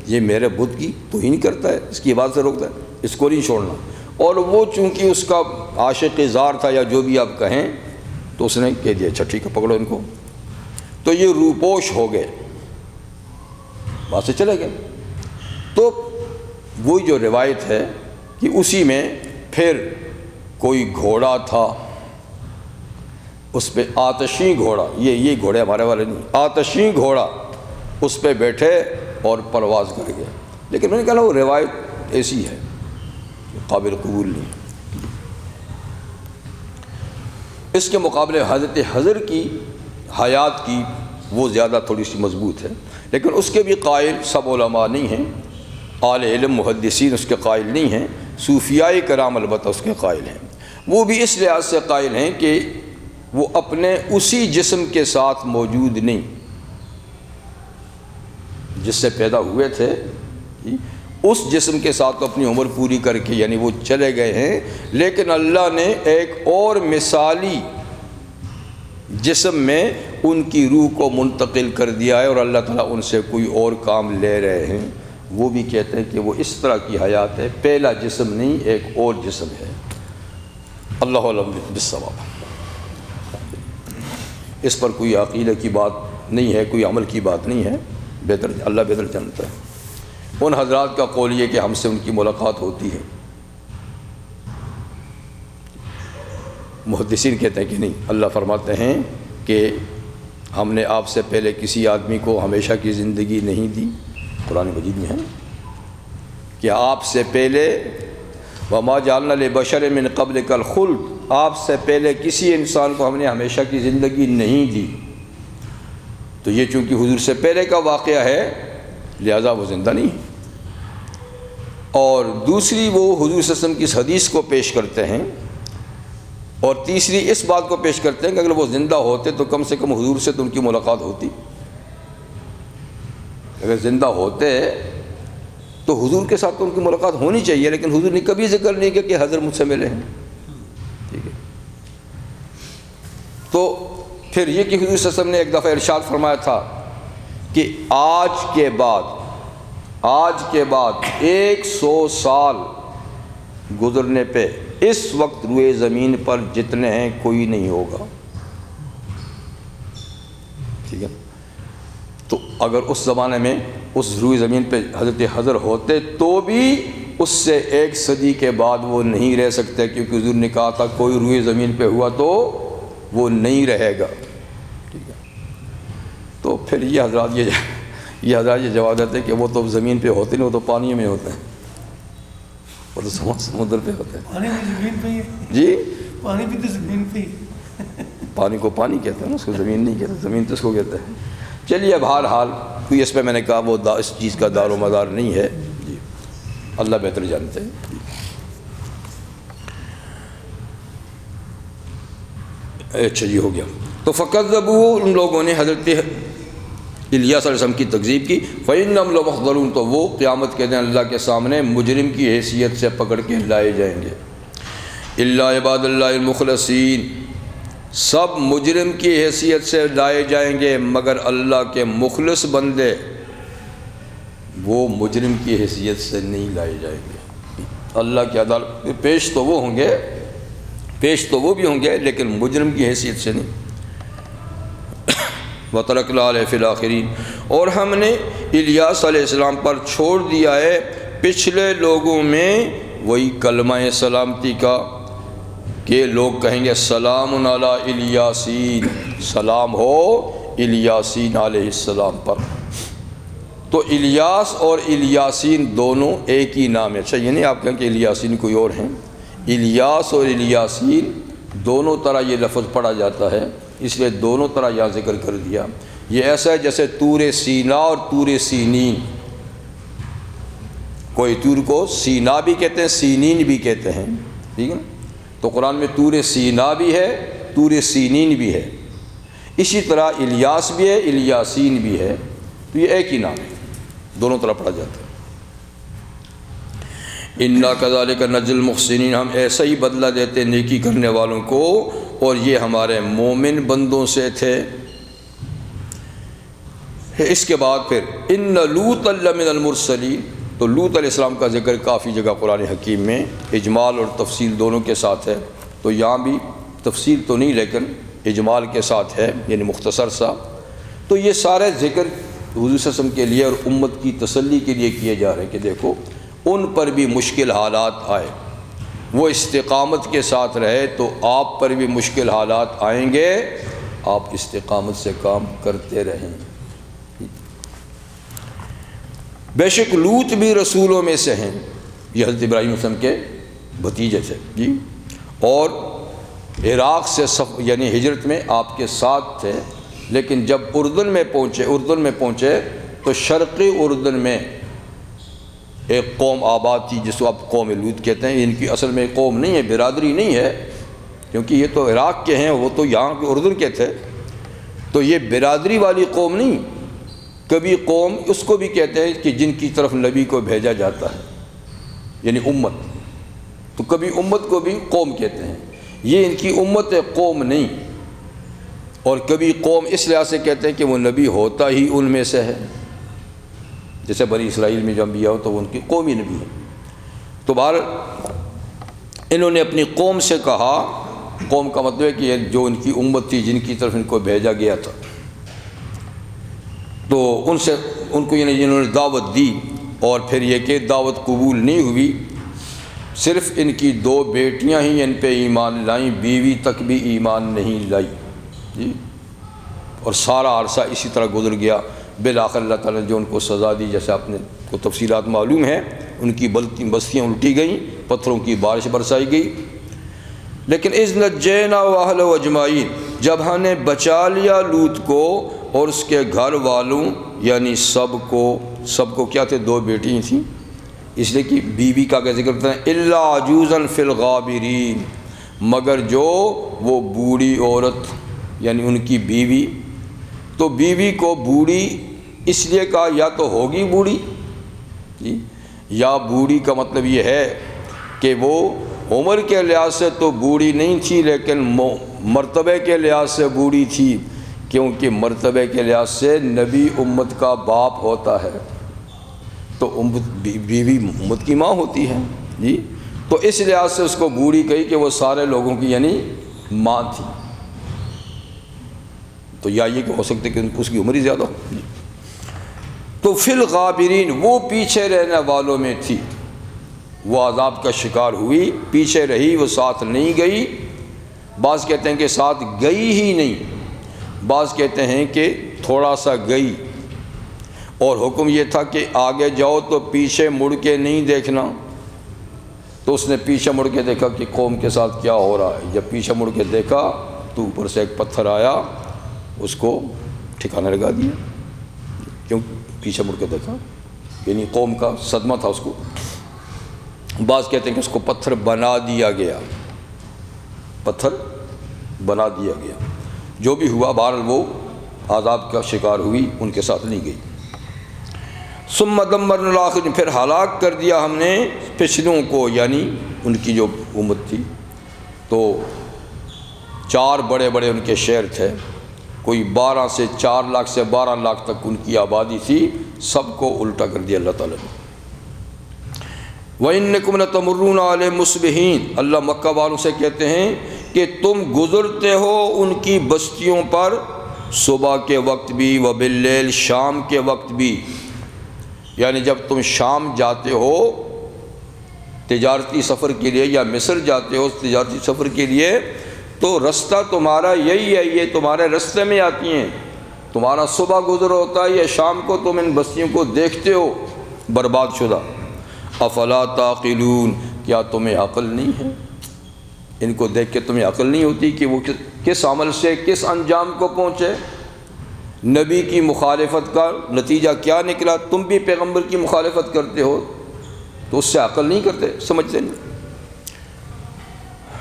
یہ میرے بت کی توہین نہیں کرتا ہے، اس کی عبادت سے روکتا ہے، اس کو نہیں چھوڑنا۔ اور وہ چونکہ اس کا عاشق زار تھا یا جو بھی آپ کہیں، تو اس نے کہہ دیا اچھا ٹھیک ہے پکڑو ان کو، تو یہ روپوش ہو گئے، وہاں سے چلے گئے۔ تو وہی جو روایت ہے کہ اسی میں پھر کوئی گھوڑا تھا، اس پہ آتشی گھوڑا، یہ گھوڑے ہمارے والے نہیں، آتشی گھوڑا اس پہ بیٹھے اور پرواز کر گئے۔ لیکن میں نے کہا وہ روایت ایسی ہے قابل قبول نہیں۔ اس کے مقابلے حضرت حضر کی حیات کی وہ زیادہ تھوڑی سی مضبوط ہے، لیکن اس کے بھی قائل سب علماء نہیں ہیں، اہل علم محدثین اس کے قائل نہیں ہیں، صوفیاء کرام البتہ اس کے قائل ہیں۔ وہ بھی اس لحاظ سے قائل ہیں کہ وہ اپنے اسی جسم کے ساتھ موجود نہیں جس سے پیدا ہوئے تھے، اس جسم کے ساتھ تو اپنی عمر پوری کر کے یعنی وہ چلے گئے ہیں، لیکن اللہ نے ایک اور مثالی جسم میں ان کی روح کو منتقل کر دیا ہے، اور اللہ تعالیٰ ان سے کوئی اور کام لے رہے ہیں۔ وہ بھی کہتے ہیں کہ وہ اس طرح کی حیات ہے، پہلا جسم نہیں ایک اور جسم ہے۔ اللہ علم بالصواب۔ اس پر کوئی عقیدہ کی بات نہیں ہے، کوئی عمل کی بات نہیں ہے، بہتر اللہ بہتر جانتا ہے۔ ان حضرات کا قول یہ کہ ہم سے ان کی ملاقات ہوتی ہے، محدثین کہتے ہیں کہ نہیں، اللہ فرماتے ہیں کہ ہم نے آپ سے پہلے کسی آدمی کو ہمیشہ کی زندگی نہیں دی، قرآن مجید میں ہے کہ آپ سے پہلے وما جعلنا لبشر من قبلک الخلد، آپ سے پہلے کسی انسان کو ہم نے ہمیشہ کی زندگی نہیں دی۔ تو یہ چونکہ حضور سے پہلے کا واقعہ ہے لہذا وہ زندہ نہیں ہے۔ اور دوسری وہ حضور صلی اللہ علیہ وسلم کی اس حدیث کو پیش کرتے ہیں، اور تیسری اس بات کو پیش کرتے ہیں کہ اگر وہ زندہ ہوتے تو کم سے کم حضور سے تو ان کی ملاقات ہوتی۔ اگر زندہ ہوتے تو حضور کے ساتھ تو ان کی ملاقات ہونی چاہیے، لیکن حضور نے کبھی ذکر نہیں کیا کہ حضرت مجھ سے ملے ہیں، ٹھیک ہے۔ تو پھر یہ کہ حضور صلی اللہ علیہ وسلم نے ایک دفعہ ارشاد فرمایا تھا کہ آج کے بعد 100 سال گزرنے پہ اس وقت روئے زمین پر جتنے ہیں کوئی نہیں ہوگا، ٹھیک ہے۔ تو اگر اس زمانے میں اس روئے زمین پہ حضرت حضر ہوتے تو بھی اس سے 1 صدی کے بعد وہ نہیں رہ سکتے، کیونکہ حضور نے کہا تھا کوئی روئے زمین پہ ہوا تو وہ نہیں رہے گا، ٹھیک ہے۔ تو پھر یہ حضرات یہ جواب دیتے ہیں کہ وہ تو زمین پہ ہوتے نہیں، وہ تو پانی میں ہوتے ہیں، وہ تو سمندر پہ ہوتے ہیں۔
پانی بھی زمین پہ ہی ہے
جی
پانی بھی تو زمین پہ ہی۔
پانی کو پانی کہتے ہیں نا، اس کو زمین نہیں کہتے، زمین تو اس کو کہتے ہیں۔ چلیے اب حال کوئی اس پہ میں نے کہا وہ اس چیز کا دار و مدار نہیں ہے، جی اللہ بہتر جانتے ہیں۔ اچھا جی ہو گیا۔ تو فکذبوہ، ان لوگوں نے حضرت الیاس علیہ السلام کی تکذیب کی، فإنہم لمحضرون، تو وہ قیامت کے دن اللہ کے سامنے مجرم کی حیثیت سے پکڑ کے لائے جائیں گے۔ الا عباد اللہ المخلصین، سب مجرم کی حیثیت سے لائے جائیں گے مگر اللہ کے مخلص بندے وہ مجرم کی حیثیت سے نہیں لائے جائیں گے۔ اللہ کی عدالت پیش تو وہ ہوں گے، پیش تو وہ بھی ہوں گے لیکن مجرم کی حیثیت سے نہیں۔ وَتَرَكْنَا عَلَيْهِ فِي الْآخِرِينَ، اور ہم نے الیاس علیہ السلام پر چھوڑ دیا ہے پچھلے لوگوں میں وہی کلمہ سلامتی کا کہ لوگ کہیں گے سلام علی الیاسین، سلام ہو الیاسین علیہ السلام پر۔ تو الیاس اور الیاسین دونوں ایک ہی نام ہے۔ اچھا یہ نہیں آپ کہیں کہ الیاسین کوئی اور ہیں، الیاس اور الیاسین دونوں طرح یہ لفظ پڑھا جاتا ہے، اس لیے دونوں طرح یہاں ذکر کر دیا۔ یہ ایسا ہے جیسے طور سینا اور طور سینین، کوئی طور کو سینا بھی کہتے ہیں سینین بھی کہتے ہیں، ٹھیک ہے نا۔ تو قرآن میں طور سینا بھی ہے، طور سینین بھی ہے، اسی طرح الیاس بھی ہے، الیاسین بھی ہے، تو یہ ایک ہی نام ہے، دونوں طرح پڑھا جاتا ہے۔ اِنَّا كَذَلِكَ نَجْزِي الْمُحْسِنِينَ، ہم ایسا ہی بدلہ دیتے نیکی کرنے والوں کو، اور یہ ہمارے مومن بندوں سے تھے۔ اس کے بعد پھر ان لوط لمن المرسلین، تو لوط علیہ السلام کا ذکر کافی جگہ قرآن حکیم میں اجمال اور تفصیل دونوں کے ساتھ ہے، تو یہاں بھی تفصیل تو نہیں لیکن اجمال کے ساتھ ہے، یعنی مختصر سا۔ تو یہ سارے ذکر حضور صلی اللہ علیہ وسلم کے لیے اور امت کی تسلی کے لیے کیے جا رہے ہیں کہ دیکھو ان پر بھی مشکل حالات آئے، وہ استقامت کے ساتھ رہے تو آپ پر بھی مشکل حالات آئیں گے، آپ استقامت سے کام کرتے رہیں۔ بے شک لوط بھی رسولوں میں سے ہیں، یہ حضرت ابراہیم علیہ السلام کے بھتیجے تھے جی، اور عراق سے یعنی ہجرت میں آپ کے ساتھ تھے، لیکن جب اردن میں پہنچے تو شرقی اردن میں ایک قوم آباد تھی جس کو آپ قوم لوط کہتے ہیں۔ ان کی اصل میں قوم نہیں ہے، برادری نہیں ہے، کیونکہ یہ تو عراق کے ہیں، وہ تو یہاں کے اردن کے تھے، تو یہ برادری والی قوم نہیں۔ کبھی قوم اس کو بھی کہتے ہیں کہ جن کی طرف نبی کو بھیجا جاتا ہے، یعنی امت، تو کبھی امت کو بھی قوم کہتے ہیں، یہ ان کی امت قوم نہیں۔ اور کبھی قوم اس لحاظ سے کہتے ہیں کہ وہ نبی ہوتا ہی ان میں سے ہے، جیسے بنی اسرائیل میں جو انبیاء ہو تو وہ ان کی قومی نبی ہے۔ تو بہر انہوں نے اپنی قوم سے کہا، قوم کا مطلب ہے کہ جو ان کی امت تھی جن کی طرف ان کو بھیجا گیا تھا، تو ان کو یعنی جنہوں نے دعوت دی، اور پھر یہ کہ دعوت قبول نہیں ہوئی، صرف ان کی 2 بیٹیاں ہی ان پہ ایمان لائیں، بیوی تک بھی ایمان نہیں لائی جی، اور سارا عرصہ اسی طرح گزر گیا۔ بالآخر اللہ تعالیٰ نے جو ان کو سزا دی، جیسے آپ نے کو تفصیلات معلوم ہیں، ان کی بستیاں الٹی گئیں، پتھروں کی بارش برسائی گئی۔ لیکن اذ نجینا واہلہ اجمعین، جب ہم نے بچا لیا لوط کو اور اس کے گھر والوں، یعنی سب کو کیا تھے، 2 بیٹی تھیں، اس لیے کہ بیوی کا ذکر کرتے ہیں الا عجوزا فی الغابرین، مگر جو وہ بوڑھی عورت یعنی ان کی بیوی، تو بیوی کو بوڑھی اس لیے کہا یا تو ہوگی بوڑھی جی، یا بوڑھی کا مطلب یہ ہے کہ وہ عمر کے لحاظ سے تو بوڑھی نہیں تھی، لیکن مرتبے کے لحاظ سے بوڑھی تھی، کیونکہ مرتبے کے لحاظ سے نبی امت کا باپ ہوتا ہے، تو بیوی امت کی ماں ہوتی ہے جی، تو اس لحاظ سے اس کو بوڑھی کہی کہ وہ سارے لوگوں کی یعنی ماں تھی۔ تو یا یہ کہ ہو سکتے کہ اس کی عمر ہی زیادہ ہو۔ تو فی الغابرین، وہ پیچھے رہنے والوں میں تھی، وہ عذاب کا شکار ہوئی، پیچھے رہی، وہ ساتھ نہیں گئی۔ بعض کہتے ہیں کہ ساتھ گئی ہی نہیں، بعض کہتے ہیں کہ تھوڑا سا گئی، اور حکم یہ تھا کہ آگے جاؤ تو پیچھے مڑ کے نہیں دیکھنا۔ تو اس نے پیچھے مڑ کے دیکھا کہ قوم کے ساتھ کیا ہو رہا ہے۔ جب پیچھے مڑ کے دیکھا تو اوپر سے ایک پتھر آیا، اس کو ٹھکانے لگا دیا، کیوں پیچھے مڑ کے دیکھا، یعنی قوم کا صدمہ تھا اس کو۔ بعض کہتے ہیں کہ اس کو پتھر بنا دیا گیا، پتھر بنا دیا گیا، جو بھی ہوا بہرحال وہ عذاب کا شکار ہوئی، ان کے ساتھ نہیں گئی۔ ثم دمرنا الآخرین، پھر ہلاک کر دیا ہم نے پچھلوں کو، یعنی ان کی جو امت تھی، تو 4 بڑے بڑے ان کے شہر تھے، کوئی 4 لاکھ سے 12 لاکھ تک ان کی آبادی تھی، سب کو الٹا کر دیا اللہ تعالیٰ نے۔ وَإِنَّكُمْ لَتَمُرُّونَ عَلَيْهِم مُصْبِحِينَ، اللہ مکہ والوں سے کہتے ہیں کہ تم گزرتے ہو ان کی بستیوں پر صبح کے وقت بھی، وباللیل، شام کے وقت بھی، یعنی جب تم شام جاتے ہو تجارتی سفر کے لیے یا مصر جاتے ہو تجارتی سفر کے لیے، تو رستہ تمہارا یہی ہے، یہ تمہارے رستے میں آتی ہیں، تمہارا صبح گزر ہوتا ہے یا شام کو تم ان بستیوں کو دیکھتے ہو برباد شدہ۔ افلا تعقلون، کیا تمہیں عقل نہیں ہے؟ ان کو دیکھ کے تمہیں عقل نہیں ہوتی کہ وہ کس عمل سے کس انجام کو پہنچے؟ نبی کی مخالفت کا نتیجہ کیا نکلا؟ تم بھی پیغمبر کی مخالفت کرتے ہو، تو اس سے عقل نہیں کرتے، سمجھتے نہیں۔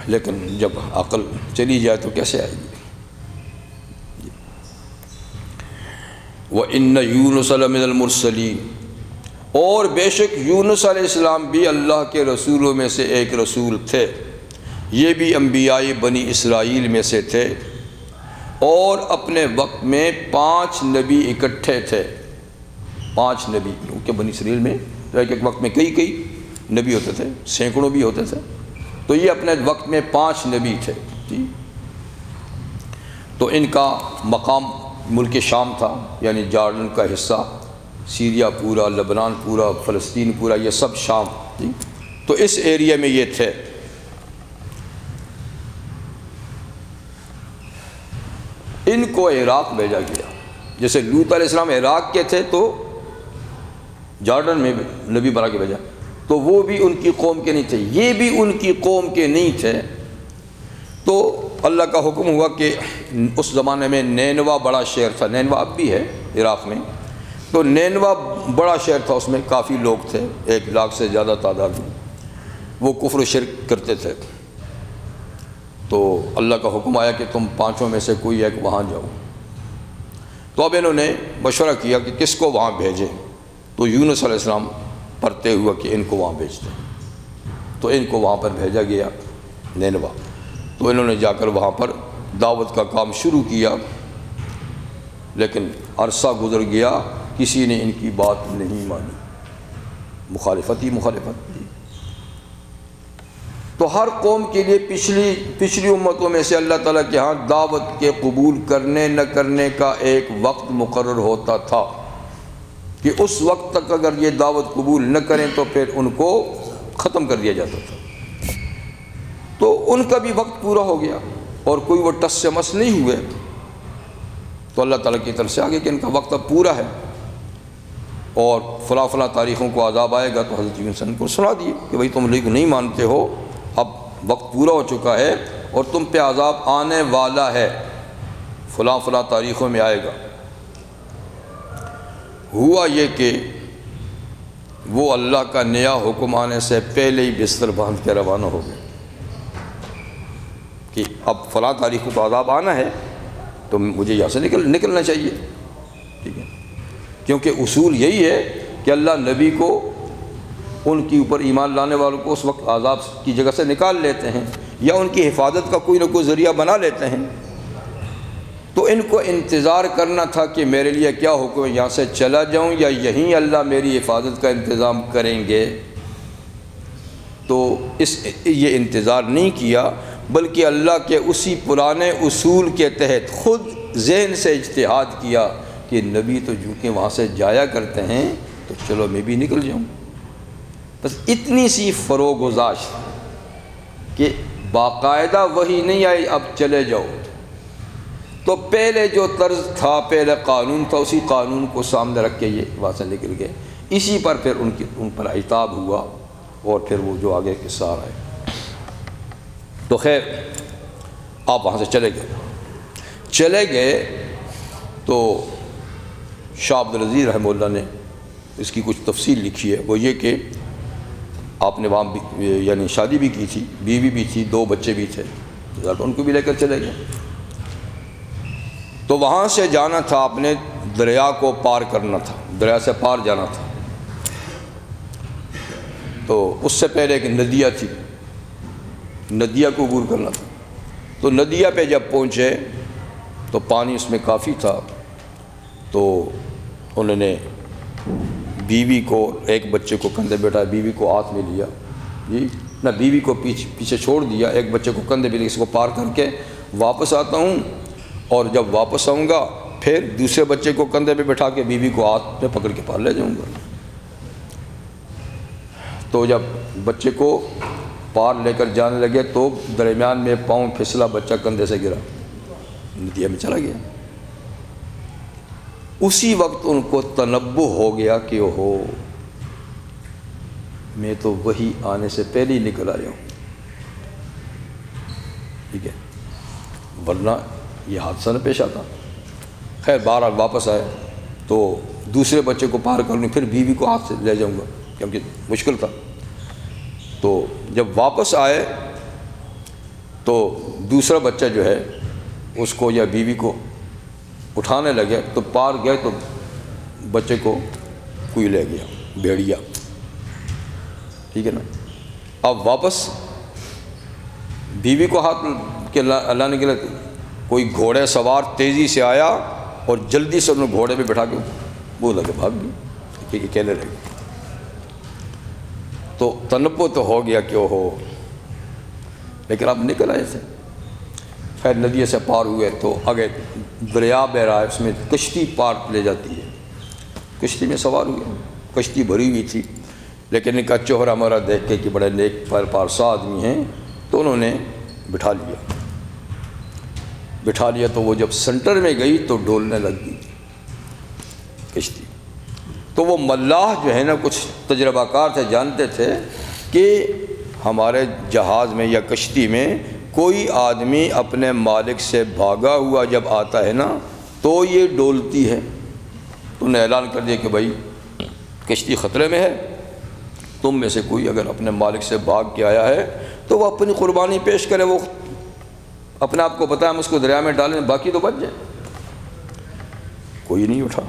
لیکن جب عقل چلی جائے تو کیسے آئے گی؟ وَإِنَّ يُونُسَ لَمِنَ الْمُرْسَلِينَ، اور بے شک یونس علیہ السلام بھی اللہ کے رسولوں میں سے ایک رسول تھے، یہ بھی انبیاء بنی اسرائیل میں سے تھے، اور اپنے وقت میں 5 نبی اکٹھے تھے. 5 نبی، کیونکہ بنی اسرائیل میں ایک ایک وقت میں کئی نبی ہوتے تھے، سینکڑوں بھی ہوتے تھے. تو یہ اپنے وقت میں 5 نبی تھے. جی، تو ان کا مقام ملک شام تھا، یعنی جارڈن کا حصہ، سیریا پورا، لبنان پورا، فلسطین پورا، یہ سب شام. جی، تو اس ایریا میں یہ تھے. ان کو عراق بھیجا گیا. جیسے لوط علیہ السلام عراق کے تھے تو جارڈن میں نبی بنا کے بھیجا، تو وہ بھی ان کی قوم کے نہیں تھے، یہ بھی ان کی قوم کے نہیں تھے. تو اللہ کا حکم ہوا کہ اس زمانے میں نینوا بڑا شہر تھا. نینوا اب بھی ہے عراق میں. تو نینوا بڑا شہر تھا، اس میں کافی لوگ تھے، 1 لاکھ سے زیادہ تعداد میں. وہ کفر و شرک کرتے تھے. تو اللہ کا حکم آیا کہ تم 5 میں سے کوئی ایک وہاں جاؤ. تو اب انہوں نے مشورہ کیا کہ کس کو وہاں بھیجیں. تو یونس علیہ السلام پرتے ہوا کہ ان کو وہاں بھیجتے. تو ان کو وہاں پر بھیجا گیا نینوا. تو انہوں نے جا کر وہاں پر دعوت کا کام شروع کیا، لیکن عرصہ گزر گیا، کسی نے ان کی بات نہیں مانی. مخالفت ہی مخالفت. تو ہر قوم کے لیے پچھلی امتوں میں سے اللہ تعالیٰ کے ہاں دعوت کے قبول کرنے نہ کرنے کا ایک وقت مقرر ہوتا تھا کہ اس وقت تک اگر یہ دعوت قبول نہ کریں تو پھر ان کو ختم کر دیا جاتا تھا. تو ان کا بھی وقت پورا ہو گیا اور کوئی وہ ٹس سے مس نہیں ہوئے. تو اللہ تعالیٰ کی طرف سے آگے کہ ان کا وقت اب پورا ہے اور فلاں فلاں تاریخوں کو عذاب آئے گا. تو حضرت یونس نے کو سنا دیے کہ بھئی تم لوگ نہیں مانتے ہو، اب وقت پورا ہو چکا ہے اور تم پہ عذاب آنے والا ہے، فلاں فلاں تاریخوں میں آئے گا. ہوا یہ کہ وہ اللہ کا نیا حکم آنے سے پہلے ہی بستر باندھ کے روانہ ہو گئے کہ اب فلاں تاریخ کو تو عذاب آنا ہے، تو مجھے یہاں سے نکلنا چاہیے. ٹھیک ہے، کیونکہ اصول یہی ہے کہ اللہ نبی کو، ان کے اوپر ایمان لانے والوں کو اس وقت عذاب کی جگہ سے نکال لیتے ہیں یا ان کی حفاظت کا کوئی نہ کوئی ذریعہ بنا لیتے ہیں. تو ان کو انتظار کرنا تھا کہ میرے لیے کیا حکم ہے، یہاں سے چلا جاؤں یا یہیں اللہ میری حفاظت کا انتظام کریں گے. تو یہ انتظار نہیں کیا، بلکہ اللہ کے اسی پرانے اصول کے تحت خود ذہن سے اجتہاد کیا کہ نبی تو چونکہ وہاں سے جایا کرتے ہیں تو چلو میں بھی نکل جاؤں. بس اتنی سی فروغ گزاشت کہ باقاعدہ وہی نہیں آئی اب چلے جاؤ. تو پہلے جو طرز تھا، پہلے قانون تھا، اسی قانون کو سامنے رکھ کے یہ وہاں سے نکل گئے. اسی پر پھر ان پر عتاب ہوا اور پھر وہ جو آگے قصہ آ رہا ہے. تو خیر آپ وہاں سے چلے گئے تو شاہ عبدالعزیز رحمہ اللہ نے اس کی کچھ تفصیل لکھی ہے. وہ یہ کہ آپ نے وہاں یعنی شادی بھی کی تھی، بیوی بھی تھی، 2 بچے بھی تھے، ان کو بھی لے کر چلے گئے. تو وہاں سے جانا تھا، آپ نے دریا کو پار کرنا تھا، دریا سے پار جانا تھا. تو اس سے پہلے ایک ندیہ تھی، ندیہ کو عبور کرنا تھا. تو ندیہ پہ جب پہنچے تو پانی اس میں کافی تھا. تو انہوں نے بیوی کو، ایک بچے کو کندھے پہ بٹھایا، بیوی کو ہاتھ میں لیا، جی نہ بیوی کو پیچھے چھوڑ دیا، ایک بچے کو کندھے پہ لیا، اس کو پار کر کے واپس آتا ہوں اور جب واپس آؤں گا پھر دوسرے بچے کو کندھے پہ بٹھا کے بیوی کو ہاتھ میں پکڑ کے پار لے جاؤں گا. تو جب بچے کو پار لے کر جانے لگے تو درمیان میں پاؤں پھسلا، بچہ کندھے سے گرا، ندیہ میں چلا گیا. اسی وقت ان کو تنبہ ہو گیا کہ اوہو میں تو وہی آنے سے پہلے ہی نکل آیا ہوں. ٹھیک ہے، ورنہ یہ حادثہ نہ پیش آتا. خیر بہرحال واپس آئے تو دوسرے بچے کو پار کر لوں، پھر بیوی کو ہاتھ سے لے جاؤں گا کیونکہ مشکل تھا. تو جب واپس آئے تو دوسرا بچہ جو ہے اس کو یا بیوی کو اٹھانے لگے تو پار گئے تو بچے کو کوئی لے گیا، بھیڑیا. ٹھیک ہے نا. اب واپس بیوی کو ہاتھ کے لانے کے لیے کوئی گھوڑے سوار تیزی سے آیا اور جلدی سے انہوں نے گھوڑے پہ بٹھا کے وہ لگے بھاگ گئی کہ اکیلے رہ گئے. تو تنبو تو ہو گیا کہ ہو، لیکن اب نکل آئے تھے. خیر ندی سے پار ہوئے تو آگے دریا بہ رہا ہے، اس میں کشتی پار لے جاتی ہے. کشتی میں سوار ہوئے، کشتی بھری ہوئی تھی، لیکن ان کا چہرہ مرا دیکھ کے کہ بڑے نیک پارسا آدمی ہیں تو انہوں نے بٹھا لیا. تو وہ جب سنٹر میں گئی تو ڈولنے لگ گئی کشتی. تو وہ ملاح جو ہے نا کچھ تجربہ کار تھے، جانتے تھے کہ ہمارے جہاز میں یا کشتی میں کوئی آدمی اپنے مالک سے بھاگا ہوا جب آتا ہے نا تو یہ ڈولتی ہے. تو انہوں نے اعلان کر دیا کہ بھائی کشتی خطرے میں ہے، تم میں سے کوئی اگر اپنے مالک سے بھاگ کے آیا ہے تو وہ اپنی قربانی پیش کرے، وہ اپنے آپ کو پتہ ہے ہم اس کو دریا میں ڈالیں باقی تو بچ جائیں. کوئی نہیں اٹھا.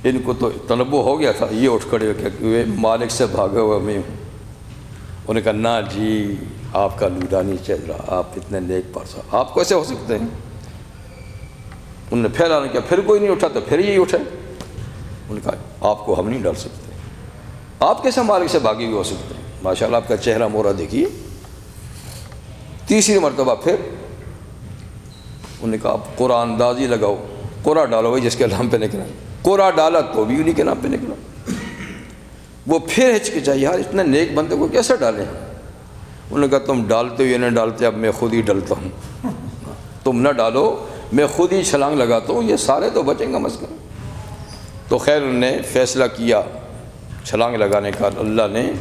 ان کو تو تنبو ہو گیا تھا، یہ اٹھ کھڑے ہو کہ مالک سے بھاگا ہوا میں ہوں. انہوں نے کہا نہ جی آپ کا لوڈا نہیں چل رہا، آپ اتنے نیک پارسا، آپ کیسے ہو سکتے ہیں. انہوں نے پھر آنے کیا، پھر کوئی نہیں اٹھا تو پھر یہی اٹھے. انہوں نے کہا آپ کو ہم نہیں ڈال سکتے، آپ کیسے مالک سے بھاگے ہوئے ہو سکتے ہیں. ماشاءاللہ آپ کا چہرہ مورا دیکھیے. تیسری مرتبہ پھر انہوں نے کہا آپ قرآن اندازی لگاؤ، قرآ ڈالو بھائی جس کے نام پہ نکلا. قرآ ڈالا تو بھی انہیں کے نام پہ نکلا. وہ پھر ہچکچائی، یار اتنے نیک بندے کو کیسے ڈالیں. انہوں نے کہا تم ڈالتے ہو یا نہیں ڈالتے، اب میں خود ہی ڈالتا ہوں. تم نہ ڈالو، میں خود ہی چھلانگ لگاتا ہوں، یہ سارے تو بچیں گے مس کر. تو خیر انہوں نے فیصلہ کیا چھلانگ لگانے کا. اللہ نے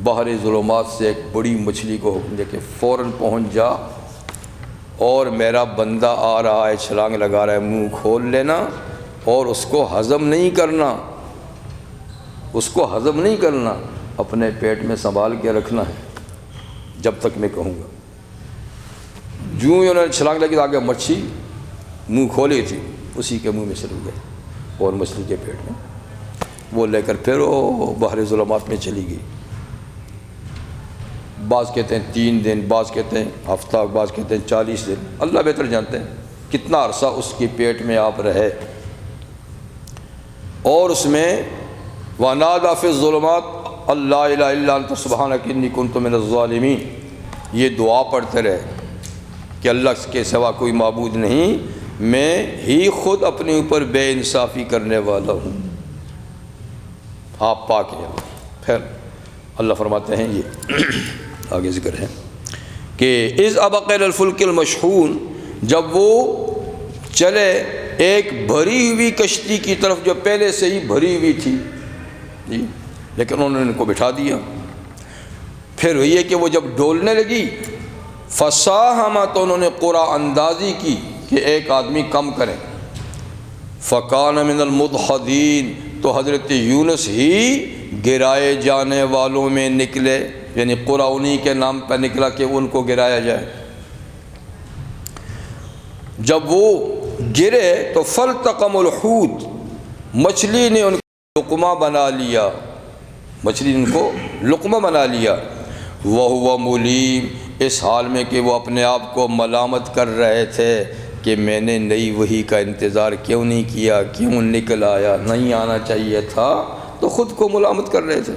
بحر ظلمات سے ایک بڑی مچھلی کو حکم دیا کہ فوراً پہنچ جا، اور میرا بندہ آ رہا ہے چھلانگ لگا رہا ہے، منہ کھول لینا اور اس کو ہضم نہیں کرنا، اس کو ہضم نہیں کرنا، اپنے پیٹ میں سنبھال کے رکھنا ہے جب تک میں کہوں گا. جو ہی انہوں نے چھلانگ لگی تو آگے مچھلی منہ کھولی تھی اسی کے منہ میں چلی گئی اور مچھلی کے پیٹ میں وہ لے کر پھر وہ بحر ظلمات میں چلی گئی. بعض کہتے ہیں 3 دن، بعض کہتے ہیں ہفتہ، بعض کہتے ہیں 40 دن، اللہ بہتر جانتے ہیں کتنا عرصہ اس کے پیٹ میں آپ رہے. اور اس میں وَنَادَىٰ فِي الظُّلُمَاتِ اللَّا إِلَٰهَ إِلَّا أَنْتَ سُبْحَانَكَ إِنِّي كُنتُ مِنَ الظَّالِمِينَ. یہ دعا پڑھتے رہے کہ اللہ کے سوا کوئی معبود نہیں، میں ہی خود اپنے اوپر بے انصافی کرنے والا ہوں، آپ پاک ہیں. پھر اللہ فرماتے ہیں یہ آگے ذکر ہے کہ اذ ابق الى الفلک المشحون، جب وہ چلے ایک بھری ہوئی کشتی کی طرف جو پہلے سے ہی بھری ہوئی تھی جی، لیکن انہوں نے ان کو بٹھا دیا. پھر یہ کہ وہ جب ڈولنے لگی فساہم، تو انہوں نے قرعہ اندازی کی کہ ایک آدمی کم کریں. فکان من المدحضین، تو حضرت یونس ہی گرائے جانے والوں میں نکلے، یعنی قرعہ انہی کے نام پہ نکلا کہ ان کو گرایا جائے. جب وہ گرے تو فلتقم الحوت، مچھلی نے ان کو لقمہ بنا لیا، مچھلی نے ان کو لقمہ بنا لیا. وَهُوَ مُلِيمٌ، اس حال میں کہ وہ اپنے آپ کو ملامت کر رہے تھے کہ میں نے نئی وحی کا انتظار کیوں نہیں کیا، کیوں نکل آیا، نہیں آنا چاہیے تھا، تو خود کو ملامت کر رہے تھے.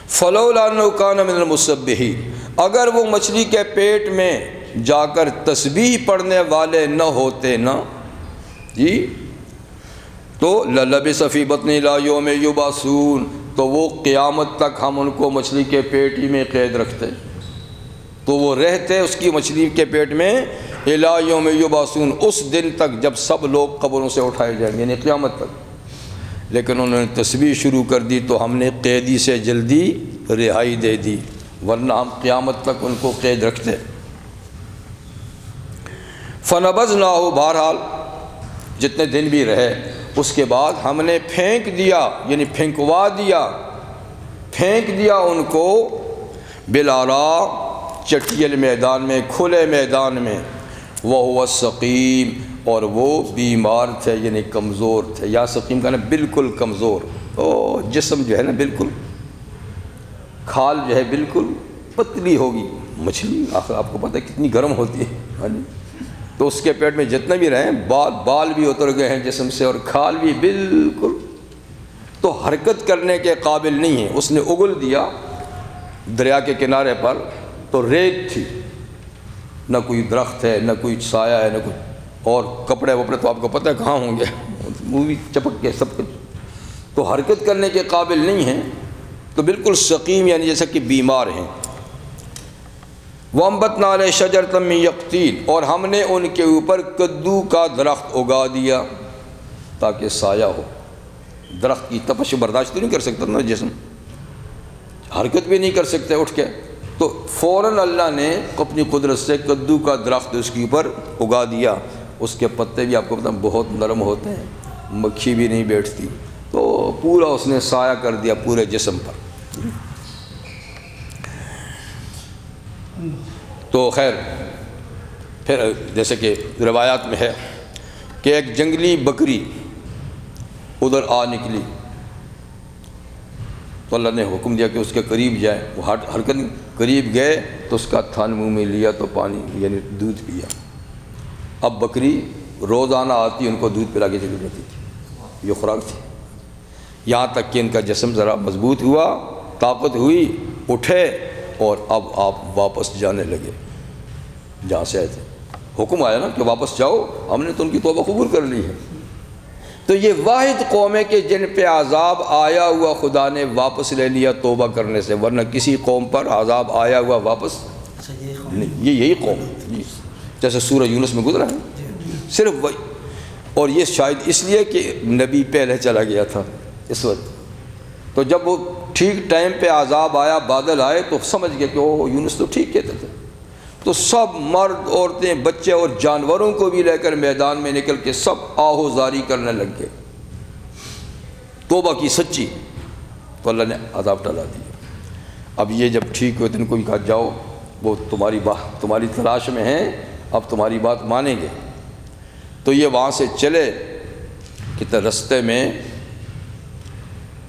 فَلَوْلَا أَنَّهُ كَانَ مِنَ الْمُسَبِّحِينَ، اگر وہ مچھلی کے پیٹ میں جا کر تسبیح پڑھنے والے نہ ہوتے نا جی، تو لَلَبِثَ فِي بَطْنِهِ إِلَىٰ يَوْمِ يُبْعَثُونَ، تو وہ قیامت تک ہم ان کو مچھلی کے پیٹ ہی میں قید رکھتے، تو وہ رہتے اس کی مچھلی کے پیٹ میں إِلَىٰ يَوْمِ يُبْعَثُونَ، اس دن تک جب سب لوگ قبروں سے اٹھائے جائیں گے، یعنی قیامت تک. لیکن انہوں نے تسبیح شروع کر دی تو ہم نے قیدی سے جلدی رہائی دے دی، ورنہ ہم قیامت تک ان کو قید رکھتے. فَنَبَذْنَاهُ، بہرحال جتنے دن بھی رہے اس کے بعد ہم نے پھینک دیا، یعنی پھینکوا دیا، پھینک دیا ان کو بِالْعَرَاءِ، چٹیل میدان میں، کھلے میدان میں. وَهُوَ السَّقِيمُ، اور وہ بیمار تھے، یعنی کمزور تھے. یا سقیم کہنا بالکل کمزور، جسم جو ہے نا بالکل، کھال جو ہے بالکل پتلی ہوگی مچھلی، آخر آپ کو پتہ ہے کتنی گرم ہوتی ہے، ہاں جی، تو اس کے پیٹ میں جتنے بھی رہیں بال بھی اتر گئے ہیں جسم سے اور کھال بھی بالکل، تو حرکت کرنے کے قابل نہیں ہے۔ اس نے اگل دیا دریا کے کنارے پر، تو ریت تھی، نہ کوئی درخت ہے، نہ کوئی سایہ ہے، نہ کوئی، اور کپڑے وپڑے تو آپ کو پتہ ہے کہاں ہوں گے، وہ بھی چپک کے سب کچھ، تو حرکت کرنے کے قابل نہیں ہیں، تو بالکل سقیم یعنی جیسا کہ بیمار ہیں۔ وَأَنبَتْنَا عَلَيْهِ شَجَرَةً مِّن يَقْطِينٍ، اور ہم نے ان کے اوپر کدو کا درخت اگا دیا تاکہ سایہ ہو۔ درخت کی تپش برداشت تو نہیں کر سکتا نا جسم، حرکت بھی نہیں کر سکتے اٹھ کے، تو فوراً اللہ نے اپنی قدرت سے کدو کا درخت اس کے اوپر اگا دیا۔ اس کے پتے بھی آپ کو پتہ بہت نرم ہوتے ہیں، مکھی بھی نہیں بیٹھتی، تو پورا اس نے سایہ کر دیا پورے جسم پر۔ تو خیر پھر جیسے کہ روایات میں ہے کہ ایک جنگلی بکری ادھر آ نکلی، تو اللہ نے حکم دیا کہ اس کے قریب جائے، وہ حرکت قریب گئے تو اس کا تھن منہ میں لیا تو پانی یعنی دودھ پیا۔ اب بکری روزانہ آتی، ان کو دودھ پلا کے چلی جاتی تھی، یہ خوراک تھی، یہاں تک کہ ان کا جسم ذرا مضبوط ہوا، طاقت ہوئی، اٹھے اور اب آپ واپس جانے لگے جہاں سے آئے تھے۔ حکم آیا نا کہ واپس جاؤ، ہم نے تو ان کی توبہ قبول کر لی ہے۔ تو یہ واحد قوم ہے کہ جن پہ عذاب آیا ہوا خدا نے واپس لے لیا توبہ کرنے سے، ورنہ کسی قوم پر عذاب آیا ہوا واپس نہیں، یہی قوم ہے جی، جیسے سورہ یونس میں گزرا ہے، صرف وہی۔ اور یہ شاید اس لیے کہ نبی پہلے چلا گیا تھا اس وقت، تو جب وہ ٹھیک ٹائم پہ عذاب آیا، بادل آئے، تو سمجھ گئے کہ وہ یونس تو ٹھیک کہتے تھے، تو سب مرد، عورتیں، بچے اور جانوروں کو بھی لے کر میدان میں نکل کے سب آہو زاری کرنے لگ گئے، توبہ کی سچی، تو اللہ نے عذاب ٹلا دیا۔ اب یہ جب ٹھیک ہوئے تو ان کو بھی کہا جاؤ، وہ تمہاری تلاش میں ہیں، اب تمہاری بات مانیں گے۔ تو یہ وہاں سے چلے کہ رستے میں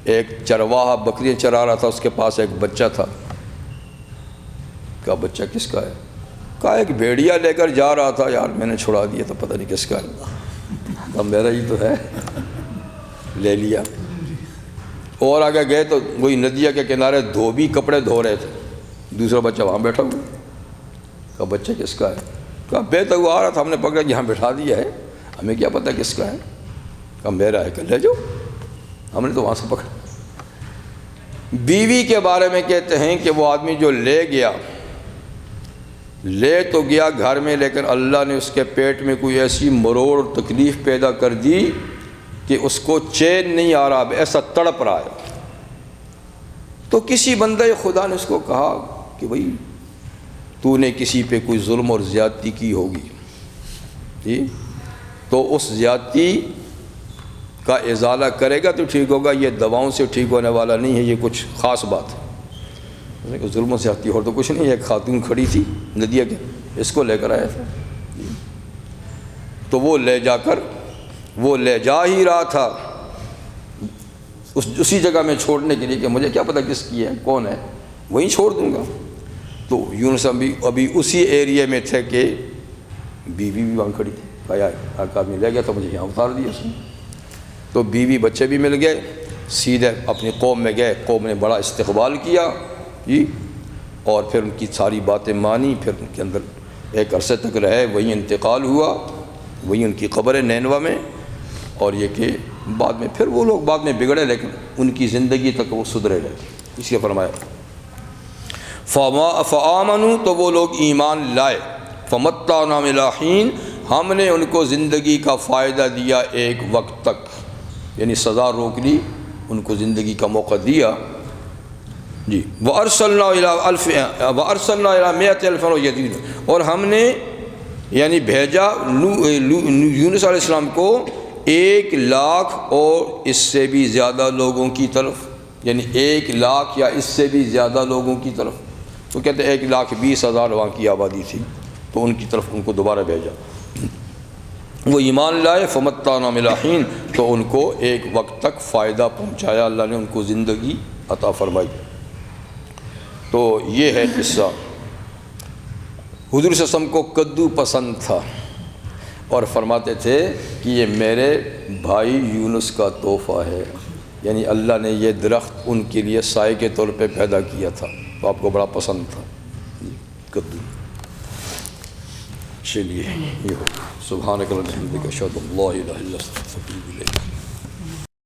ایک چرواہا بکریاں چرا رہا تھا، اس کے پاس ایک بچہ تھا۔ کہا بچہ کس کا ہے؟ کہا ایک بھیڑیا لے کر جا رہا تھا، یار میں نے چھڑا دیا تو پتہ نہیں کس کا ہے، اب میرا ہی تو ہے، لے لیا۔ اور آگے گئے تو وہی ندیہ کے کنارے دھوبی کپڑے دھو رہے تھے، دوسرا بچہ وہاں بیٹھا ہوا۔ کہا بچہ کس کا ہے؟ کہا بیٹا ہوا آ رہا تھا، ہم نے پکڑا یہاں بٹھا دیا ہے، ہمیں کیا پتہ کس کا ہے؟ کہا میرا ہے، کہ لے جاؤ، ہم نے تو وہاں سے پکڑا۔ بیوی کے بارے میں کہتے ہیں کہ وہ آدمی جو لے گیا، لے تو گیا گھر میں، لیکن اللہ نے اس کے پیٹ میں کوئی ایسی مروڑ اور تکلیف پیدا کر دی کہ اس کو چین نہیں آ رہا، ایسا تڑپ رہا ہے۔ تو کسی بندہ خدا نے اس کو کہا کہ بھئی تو نے کسی پہ کوئی ظلم اور زیادتی کی ہوگی، جی تو اس زیادتی کا ازالہ کرے گا تو ٹھیک ہوگا، یہ دواؤں سے ٹھیک ہونے والا نہیں ہے، یہ کچھ خاص بات ہے۔ ظلم و زیادتی اور تو کچھ نہیں ہے، ایک خاتون کھڑی تھی ندیہ کے، اس کو لے کر آیا تھا، تو وہ لے جا ہی رہا تھا اسی جگہ میں چھوڑنے کے لیے کہ مجھے کیا پتہ کس کی ہے، کون ہے، وہیں چھوڑ دوں گا۔ تو یونس ابھی اسی ایریے میں تھے کہ بیوی بھی وہاں کھڑی تھی، کہا ایک آدمی لے گیا تو مجھے یہاں اتار دیا اس نے۔ تو بیوی بچے بھی مل گئے، سیدھے اپنی قوم میں گئے، قوم نے بڑا استقبال کیا جی، اور پھر ان کی ساری باتیں مانی، پھر ان کے اندر ایک عرصے تک رہے، وہیں انتقال ہوا، وہیں ان کی قبر ہے نینوا میں۔ اور یہ کہ بعد میں پھر وہ لوگ بعد میں بگڑے، لیکن ان کی زندگی تک وہ سدھرے رہے، اس لیے فرمایا فآمنوا، تو وہ لوگ ایمان لائے، فمتعناہم الی حین، ہم نے ان کو زندگی کا فائدہ دیا ایک وقت تک، یعنی سزا روک لی، ان کو زندگی کا موقع دیا جی۔ وَأَرْسَلْنَا إِلَىٰ مِائَةِ أَلْفٍ وَيَزِيدُونَ، اور ہم نے یعنی بھیجا یونس علیہ السلام کو 1,00,000 اور اس سے بھی زیادہ لوگوں کی طرف، یعنی 1,00,000 یا اس سے بھی زیادہ لوگوں کی طرف، تو کہتے ہیں 1,20,000 وہاں کی آبادی تھی، تو ان کی طرف ان کو دوبارہ بھیجا۔ وہ ایمان لائے، فمتعناہم الی حین، تو ان کو ایک وقت تک فائدہ پہنچایا، اللہ نے ان کو زندگی عطا فرمائی۔ تو یہ ہے قصہ. حضور صلی اللہ علیہ وسلم کو کدو پسند تھا اور فرماتے تھے کہ یہ میرے بھائی یونس کا تحفہ ہے، یعنی اللہ نے یہ درخت ان کے لیے سائے کے طور پہ پیدا کیا تھا، تو آپ کو بڑا پسند تھا کدو. چلیے یہ ہو. سبحانک اللہم و بحمدک اشہد ان لا الہ الا انت استغفرک و اتوب الیک.